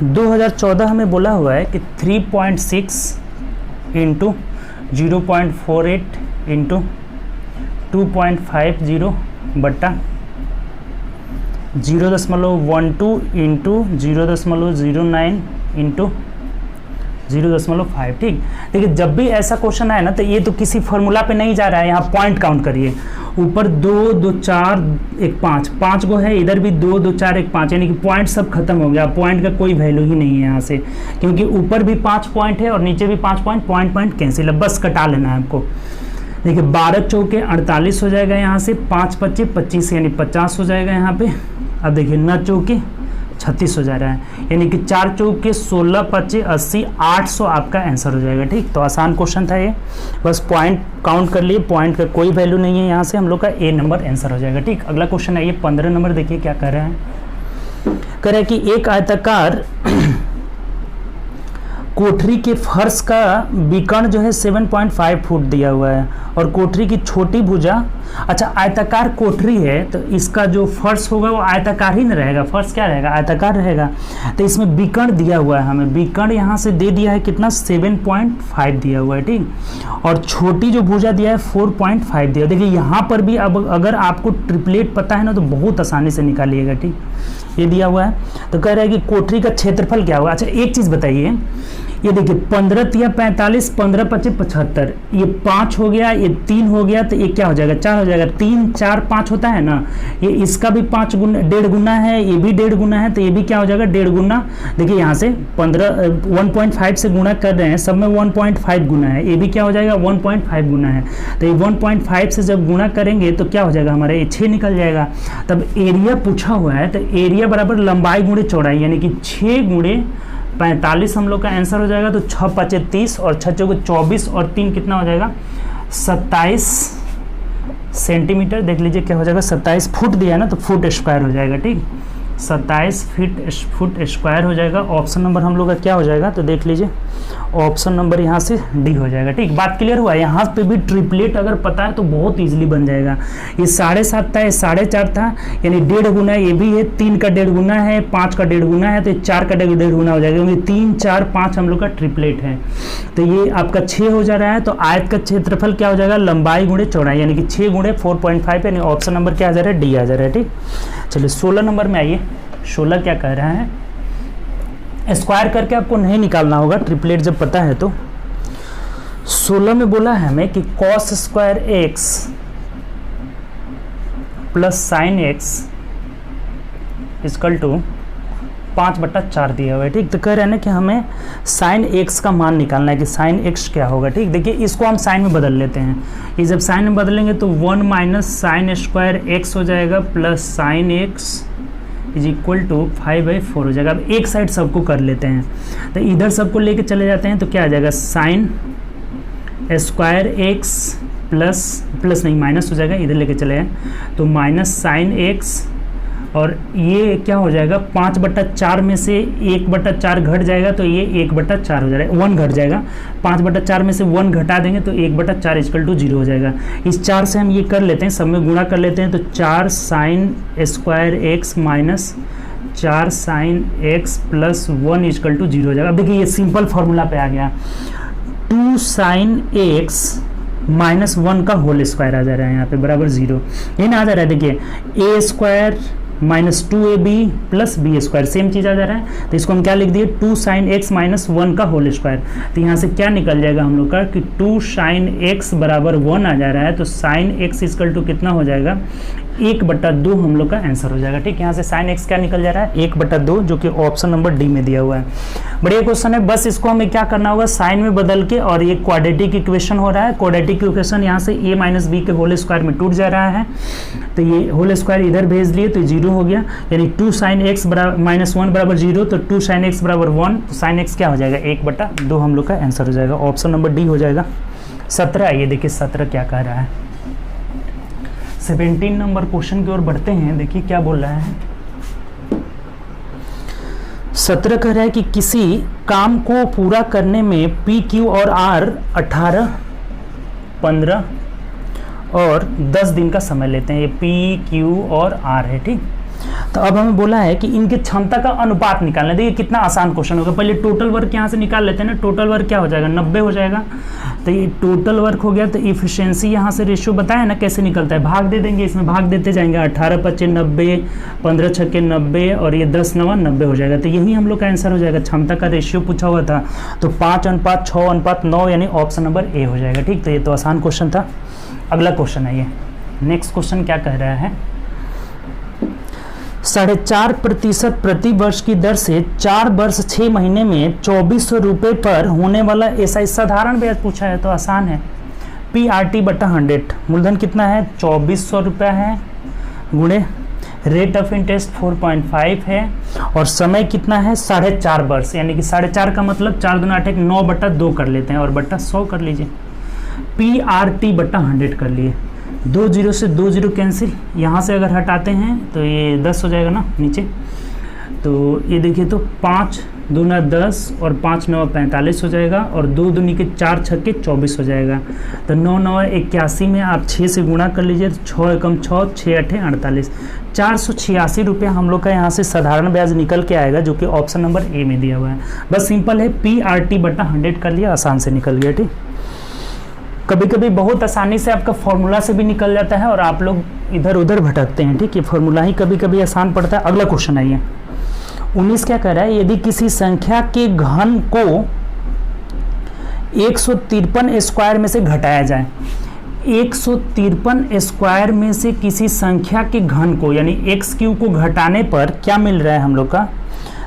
2014 हमें बोला हुआ है कि 3.6 इंटू 0.48 इंटू 2.50 बट्टा 0.12 इंटू 0.09 इंटू 0.5। ठीक, देखिए जब भी ऐसा क्वेश्चन आए ना तो ये तो किसी फॉर्मूला पे नहीं जा रहा है, यहाँ पॉइंट काउंट करिए। ऊपर 2 2 4 1 5 5 गो है, इधर भी 2 2 4 1 5, यानी कि पॉइंट सब खत्म हो गया। पॉइंट का कोई वैल्यू ही नहीं है यहाँ से, क्योंकि ऊपर भी 5 पॉइंट है और नीचे भी 5 पॉइंट, पॉइंट कैंसिल है, बस कटा लेना है आपको। देखिए 12 चौके 48 हो जाएगा, यहाँ से 5 25 25 यानी 50 हो जाएगा यहाँ पे। अब देखिए 9 चौके 36 हो जा रहा है, यानी कि 4 चौके 16 25 80 800 आपका आंसर हो जाएगा। ठीक, तो आसान क्वेश्चन था ये, बस पॉइंट काउंट कर लिए, पॉइंट का कोई वैल्यू नहीं है, यहाँ से हम लोग का ए नंबर आंसर हो जाएगा। ठीक, अगला क्वेश्चन है ये 15 नंबर, देखिए क्या कर रहे हैं। कह रहा है कि एक आयताकार कोठरी के फर्श का विकर्ण जो है 7.5 फुट दिया हुआ है और कोठरी की छोटी भुजा, अच्छा आयताकार कोठरी है तो इसका जो फर्श होगा वो आयताकार ही न रहेगा, फर्श क्या रहेगा आयताकार रहेगा। तो इसमें विकर्ण दिया हुआ है, हमें विकर्ण यहाँ से दे दिया है कितना 7.5 दिया हुआ है। ठीक, और छोटी जो भुजा दिया है 4.5 दिया। देखिए यहाँ पर भी अब अगर आपको ट्रिपलेट पता है ना तो बहुत आसानी से निकालिएगा। ठीक, ये दिया हुआ है, तो कह रहा है कि कोठरी का क्षेत्रफल क्या होगा। अच्छा एक चीज़ बताइए, ये देखिए 15 तिया 45, 15 25 75, ये 5 हो गया, ये 3 हो गया, तो ये क्या हो जाएगा 4 हो जाएगा। 3 4 5 होता है ना, ये इसका भी 5 गुना 1.5 गुना है, ये भी 1.5 गुना है, तो ये भी क्या हो जाएगा 1.5 गुना। देखिए यहाँ से 1.5 से गुणा कर रहे हैं, सब में 1.5 गुना है, ये भी क्या हो जाएगा 1.5 गुना है। तो ये 1.5 से जब गुणा करेंगे तो क्या हो जाएगा हमारा ये 6 निकल जाएगा। तब एरिया पूछा हुआ है, तो एरिया बराबर लंबाई गुणे चौड़ाई, यानी कि 6 गुणे 45 हम लोग का आंसर हो जाएगा। तो 6 5 30 और 6 चौके 24 और 3 कितना हो जाएगा 27 सेंटीमीटर। देख लीजिए क्या हो जाएगा 27 फुट दिया है ना, तो फुट स्क्वायर हो जाएगा। ठीक, 27 फुट स्क्वायर हो जाएगा। ऑप्शन नंबर हम लोग का क्या हो जाएगा, तो देख लीजिए ऑप्शन नंबर यहाँ से डी हो जाएगा। ठीक, बात क्लियर हुआ। यहाँ पे भी ट्रिपलेट अगर पता है तो बहुत इजीली बन जाएगा। ये 7.5 था, ये 4.5 था, यानी 1.5 गुना, ये भी है 3 का 1.5 गुना है, 5 का 1.5 गुना है, तो 4 का 1.5 गुना हो जाएगा, क्योंकि 3 4 5 हम लोग का ट्रिपलेट है। तो ये आपका 6 हो जा रहा है। तो आयत का क्षेत्रफल क्या हो जाएगा लंबाई गुणे चौड़ाई, यानी कि 6 गुणे 4.5, यानी ऑप्शन नंबर क्या आ जा रहा है डी आ जा रहा है। ठीक, चलिए 16 नंबर में आइए। 16 क्या कह रहा है, स्क्वायर करके आपको नहीं निकालना होगा, ट्रिपलेट जब पता है तो। 16 में बोला है हमें कि cos square x plus sine x equal to 5/4 दिया हुआ है। ठीक, तो कह रहे हैं ना कि हमें साइन x का मान निकालना है कि साइन x क्या होगा। ठीक, देखिए इसको हम साइन में बदल लेते हैं। ये जब साइन में बदलेंगे तो 1 माइनस साइन स्क्वायर x हो जाएगा plus sine x is equal to 5/4 हो जाएगा। अब एक साइड सबको कर लेते हैं, तो इधर सबको लेके चले जाते हैं, तो क्या आ जाएगा साइन स्क्वायर एक्स प्लस नहीं माइनस हो जाएगा, इधर लेके चले जाए तो माइनस साइन एक्स, और ये क्या हो जाएगा 5/4 में से 1/4 घट जाएगा, तो ये 1/4 हो जाएगा, 1 घट जाएगा। 5/4 में से 1 घटा देंगे तो 1/4 इक्वल टू 0 हो जाएगा। इस 4 से हम ये कर लेते हैं, सब में गुणा कर लेते हैं, तो 4 sine square X minus 4 sine X plus 1 equal to 0 हो जाएगा। अब देखिए ये सिंपल फॉर्मूला पे आ गया, 2 साइन एक्स माइनस 1 का होल स्क्वायर आ जा रहा है यहाँ पे बराबर 0, ये ना आ जा रहा है। देखिए a square minus 2ab plus B square, same चीज़ आ जा रहा है। तो इसको हम क्या लिख दिए 2 sin x माइनस 1 का होल स्क्वायर। तो यहाँ से क्या निकल जाएगा हम लोग का कि 2 sin x बराबर 1 आ जा रहा है। तो sin x इक्वल टू कितना हो जाएगा 1/2 हम लोग का आंसर हो जाएगा। ठीक, यहाँ से sin x क्या निकल जा रहा है 1/2, जो कि ऑप्शन नंबर डी में दिया हुआ है। बढ़िया क्वेश्चन है। बस इसको हमें क्या करना होगा साइन में बदल के, और ये क्वाड्रेटिक इक्वेशन हो रहा है। क्वाड्रेटिक इक्वेशन यहाँ से a माइनस बी के होल स्क्वायर में टूट जा रहा है, तो ये होल स्क्वायर इधर भेज लिए तो 0 हो गया, यानी 2 sin x माइनस 1 बराबर 0, तो 2 sin x बराबर 1, तो sin x क्या हो जाएगा 1/2 हम लोग का आंसर हो जाएगा। ऑप्शन नंबर डी हो जाएगा। 17, ये देखिए 17 क्या कह रहा है। 17 नंबर क्वेश्चन की ओर बढ़ते हैं। देखिए क्या बोल रहा है। 17 कह रहा है कि किसी काम को पूरा करने में पी क्यू और आर 18, 15 और 10 दिन का समय लेते हैं। ये पी क्यू और आर है। ठीक, तो अब हमें बोला है कि इनके क्षमता का अनुपात निकालना। देखिए कितना आसान क्वेश्चन होगा। पहले टोटल वर्क यहाँ से निकाल लेते हैं ना। टोटल वर्क क्या हो जाएगा 90 हो जाएगा। तो ये टोटल वर्क हो गया। तो इफिशिएंसी यहाँ से रेशियो बताया ना कैसे निकलता है, भाग दे देंगे, इसमें भाग देते जाएंगे। 18 × 5 = 90, 15 × 6 = 90 और ये 10 × 9 = 90 हो जाएगा। तो यही हम लोग का आंसर हो जाएगा। क्षमता का रेशियो पूछा हुआ था, तो 5:6:9 यानी ऑप्शन नंबर ए हो जाएगा। ठीक, तो ये तो आसान क्वेश्चन था। अगला क्वेश्चन है ये। नेक्स्ट क्वेश्चन क्या कह रहा है, 4.5% प्रति वर्ष की दर से 4 वर्ष 6 महीने में 2400 रुपये पर होने वाला ऐसा साधारण ब्याज पूछा है, तो आसान है। PRT/100 मूलधन कितना है 2400 रुपया है, गुणे रेट ऑफ इंटरेस्ट 4.5 है, और समय कितना है 4.5 वर्ष, यानी कि 4.5 का मतलब 4 दूना 8 9/2 कर लेते हैं और बट्टा 100 कर लीजिए। PRT/100 कर लिए। 2 0 से 2 0 कैंसिल, यहाँ से अगर हटाते हैं तो ये 10 हो जाएगा ना नीचे। तो ये देखिए तो 5 दूना 10 और 5 9 45 हो जाएगा, और 2 दूनी के 4 छक्के 24 हो जाएगा। तो 9 9 81 में आप 6 से गुणा कर लीजिए, 6 एकम 6, 6 8 48, 486 रुपये हम लोग का यहाँ से साधारण ब्याज निकल के आएगा, जो कि ऑप्शन नंबर ए में दिया हुआ है। बस सिंपल है, PRT/100 कर लिया, आसान से निकल गया। ठीक, कभी कभी बहुत आसानी से आपका फॉर्मूला से भी निकल जाता है और आप लोग इधर उधर भटकते हैं। ठीक है, फॉर्मूला ही कभी कभी आसान पड़ता है। अगला क्वेश्चन है ये 19 क्या कह रहा है, यदि किसी संख्या के घन को 153 स्क्वायर में से घटाया जाए, 153 स्क्वायर में से किसी संख्या के घन को यानी x³ को घटाने पर क्या मिल रहा है हम लोग का,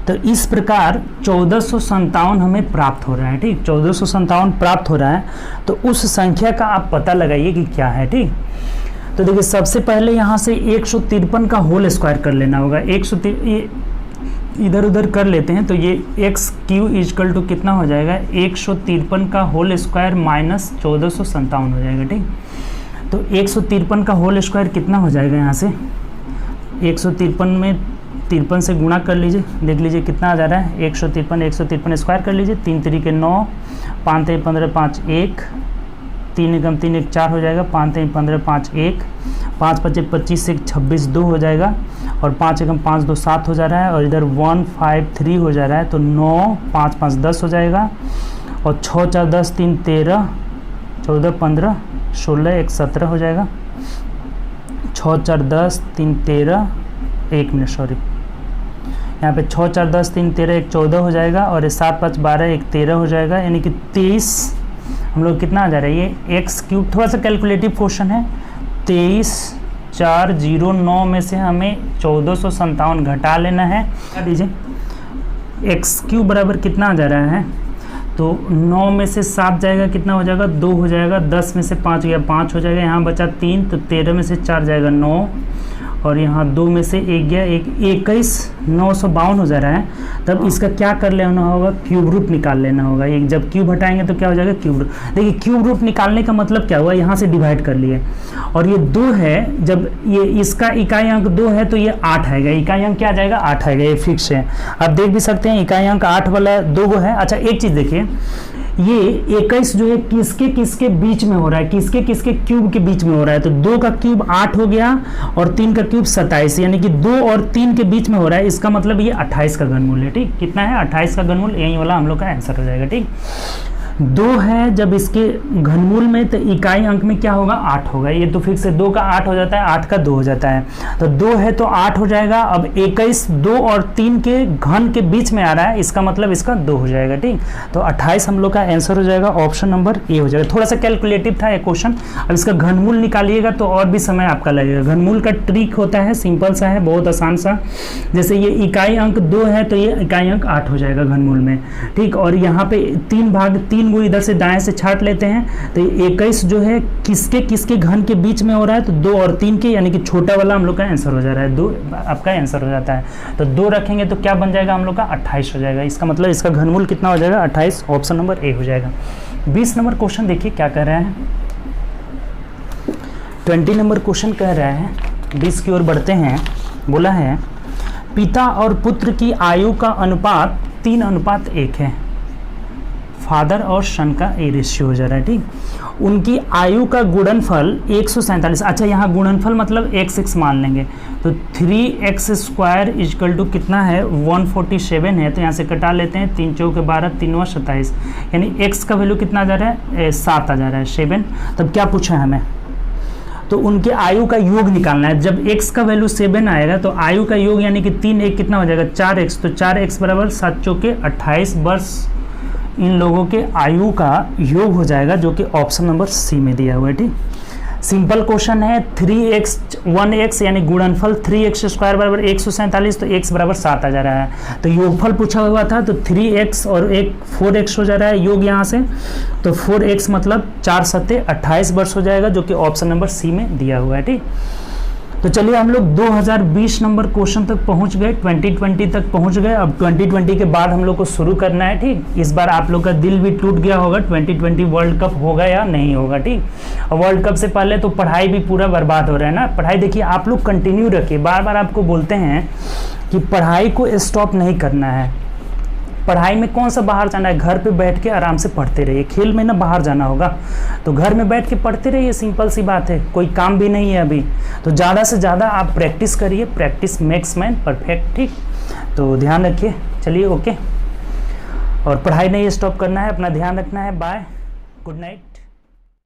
तो इस प्रकार 1457 हमें प्राप्त हो रहा है। ठीक, 1457 प्राप्त हो रहा है। तो उस संख्या का आप पता लगाइए कि क्या है। ठीक, तो देखिए सबसे पहले यहाँ से 153 का होल स्क्वायर कर लेना होगा। 153 इधर उधर कर लेते हैं, तो ये x³ = कितना हो जाएगा 153 का होल स्क्वायर माइनस 1457 हो जाएगा। ठीक, तो 153 का होल स्क्वायर कितना हो जाएगा, यहाँ से 153 में 53 से गुणा कर लीजिए, देख लीजिए कितना आ जा रहा है 153 स्क्वायर कर लीजिए। 3 3 के 9, 5 3 15 5 1, 3 एकम 3 1 4 हो जाएगा, 5 3 15 5 1, 5 5 25 1 26 2 हो जाएगा, और 5 एकम 5 2 7 हो जा रहा है, और इधर 1 5 3 हो जा रहा है, तो 9 5 5 10 हो जाएगा, और 6 4 10 3 13, 14 15 16 1 17 हो जाएगा। 6 4 10 3 13, 1 मिनट सॉरी, यहाँ पे 6 4 10 3 13 1 14 हो जाएगा, और 7 5 12 1 13 हो जाएगा, यानी कि 23 हम लोग कितना आ जा रहा है, ये x³ थोड़ा सा कैलकुलेटिव क्वेश्चन है। 23,409 में से हमें 1457 घटा लेना है। क्या दीजिए x³ बराबर कितना आ जा रहा है, तो 9 में से 7 जाएगा, कितना हो जाएगा 2 हो जाएगा, 10 में से 5 गया 5 हो जाएगा, यहाँ बचा 3, तो 13 में से 4 जाएगा 9, और यहाँ 2 में से 1 गया 1, 21,952 हो जा रहा है। तब इसका क्या कर लेना होगा, क्यूब रूट निकाल लेना होगा। एक जब क्यूब हटाएंगे तो क्या हो जाएगा क्यूब रूट। देखिए क्यूब रूट निकालने का मतलब क्या हुआ, यहाँ से डिवाइड कर लिए, और ये 2 है, जब ये इसका इकाई अंक 2 है तो ये 8 आएगा, इकाई अंक क्या आ जाएगा 8 आएगा, ये फिक्स है। आप देख भी सकते हैं इकाई अंक 8 वाला 2 है। अच्छा एक चीज़ देखिए, ये 21 जो है किसके किसके बीच में हो रहा है, किसके किसके क्यूब के बीच में हो रहा है, तो 2 का क्यूब 8 हो गया और 3 का क्यूब 27, यानी कि 2 और 3 के बीच में हो रहा है। इसका मतलब ये 28 का घनमूल है। ठीक, कितना है 28 का घनमूल, यही वाला हम लोग का आंसर हो जाएगा। ठीक, 2 है जब इसके घनमूल में, तो इकाई अंक में क्या होगा 8 होगा। ये तो फिक्स है, 2 का 8 हो जाता है, 8 का 2 हो जाता है, तो 2 है तो 8 हो जाएगा। अब 21 2 और 3 के घन के बीच में आ रहा है, इसका मतलब इसका 2 हो जाएगा, ठीक। तो 28 हम लोग का आंसर हो जाएगा, ऑप्शन नंबर ए हो जाएगा। थोड़ा सा कैलकुलेटिव था ये क्वेश्चन। अब इसका घनमूल निकालिएगा तो और भी समय आपका लगेगा। घनमूल का ट्रिक होता है, सिंपल सा है, बहुत आसान सा। जैसे ये इकाई अंक 2 है तो ये इकाई अंक 8 हो जाएगा घनमूल में, ठीक। और यहाँ पे 3 वो इधर से दाएं से छाट लेते हैं, तो 21 जो है किसके घन के बीच में हो रहा है, तो 2 और 3 के, यानी कि छोटा वाला हम लोग का आंसर हो जा रहा है, 2 आपका आंसर हो जाता है। तो 2 रखेंगे तो क्या बन जाएगा हम लोग का 28 हो जाएगा। इसका मतलब इसका घनमूल कितना हो जाएगा 28, ऑप्शन नंबर ए हो जाएगा। 20 नंबर क्वेश्चन देखिए क्या कर रहा है। 20 नंबर क्वेश्चन कह रहा है, 20 की ओर बढ़ते हैं। बोला है पिता और पुत्र की आयु का अनुपात 3:1 है। फादर और सन का ए रेशियो हो जा रहा है, ठीक। उनकी आयु का गुणनफल 147। अच्छा, यहाँ गुणनफल मतलब x मान लेंगे, तो 3x² इक्वल टू कितना है 147 है। तो यहाँ से कटा लेते हैं, 3 चौके 12, 3 27, यानी x का वैल्यू कितना आ जा रहा है 7 आ जा रहा है, 7। तब क्या पूछा है हमें, तो उनके आयु का योग निकालना है। जब x का वैल्यू 7 आएगा तो आयु का योग यानी कि 3 1 कितना हो जाएगा 4x, तो 4x बराबर 7 चौके 28 वर्ष इन लोगों के आयु का योग हो जाएगा, जो कि ऑप्शन नंबर सी में दिया हुआ है, ठीक। सिंपल क्वेश्चन है। 3x 1x यानी गुणनफल 3x² बराबर 147, तो x बराबर 7 आ जा रहा है। तो योगफल पूछा हुआ था, तो 3x और 4x हो जा रहा है योग यहाँ से, तो 4x मतलब 4 7 28 वर्ष हो जाएगा, जो कि ऑप्शन नंबर सी में दिया हुआ है, ठीक। तो चलिए हम लोग 2020 नंबर क्वेश्चन तक पहुंच गए, 2020 तक पहुंच गए। अब 2020 के बाद हम लोग को शुरू करना है, ठीक। इस बार आप लोग का दिल भी टूट गया होगा, 2020 वर्ल्ड कप होगा या नहीं होगा, ठीक। और वर्ल्ड कप से पहले तो पढ़ाई भी पूरा बर्बाद हो रहा है ना। पढ़ाई देखिए आप लोग कंटिन्यू रखिए, बार बार आपको बोलते हैं कि पढ़ाई को स्टॉप नहीं करना है। पढ़ाई में कौन सा बाहर जाना है, घर पे बैठ के आराम से पढ़ते रहिए। खेल में ना बाहर जाना होगा, तो घर में बैठ के पढ़ते रहिए, सिंपल सी बात है। कोई काम भी नहीं है अभी, तो ज़्यादा से ज़्यादा आप प्रैक्टिस करिए, प्रैक्टिस मेक्स मैन परफेक्ट, ठीक। तो ध्यान रखिए, चलिए ओके। और पढ़ाई नहीं स्टॉप करना है, अपना ध्यान रखना है। Bye, good night.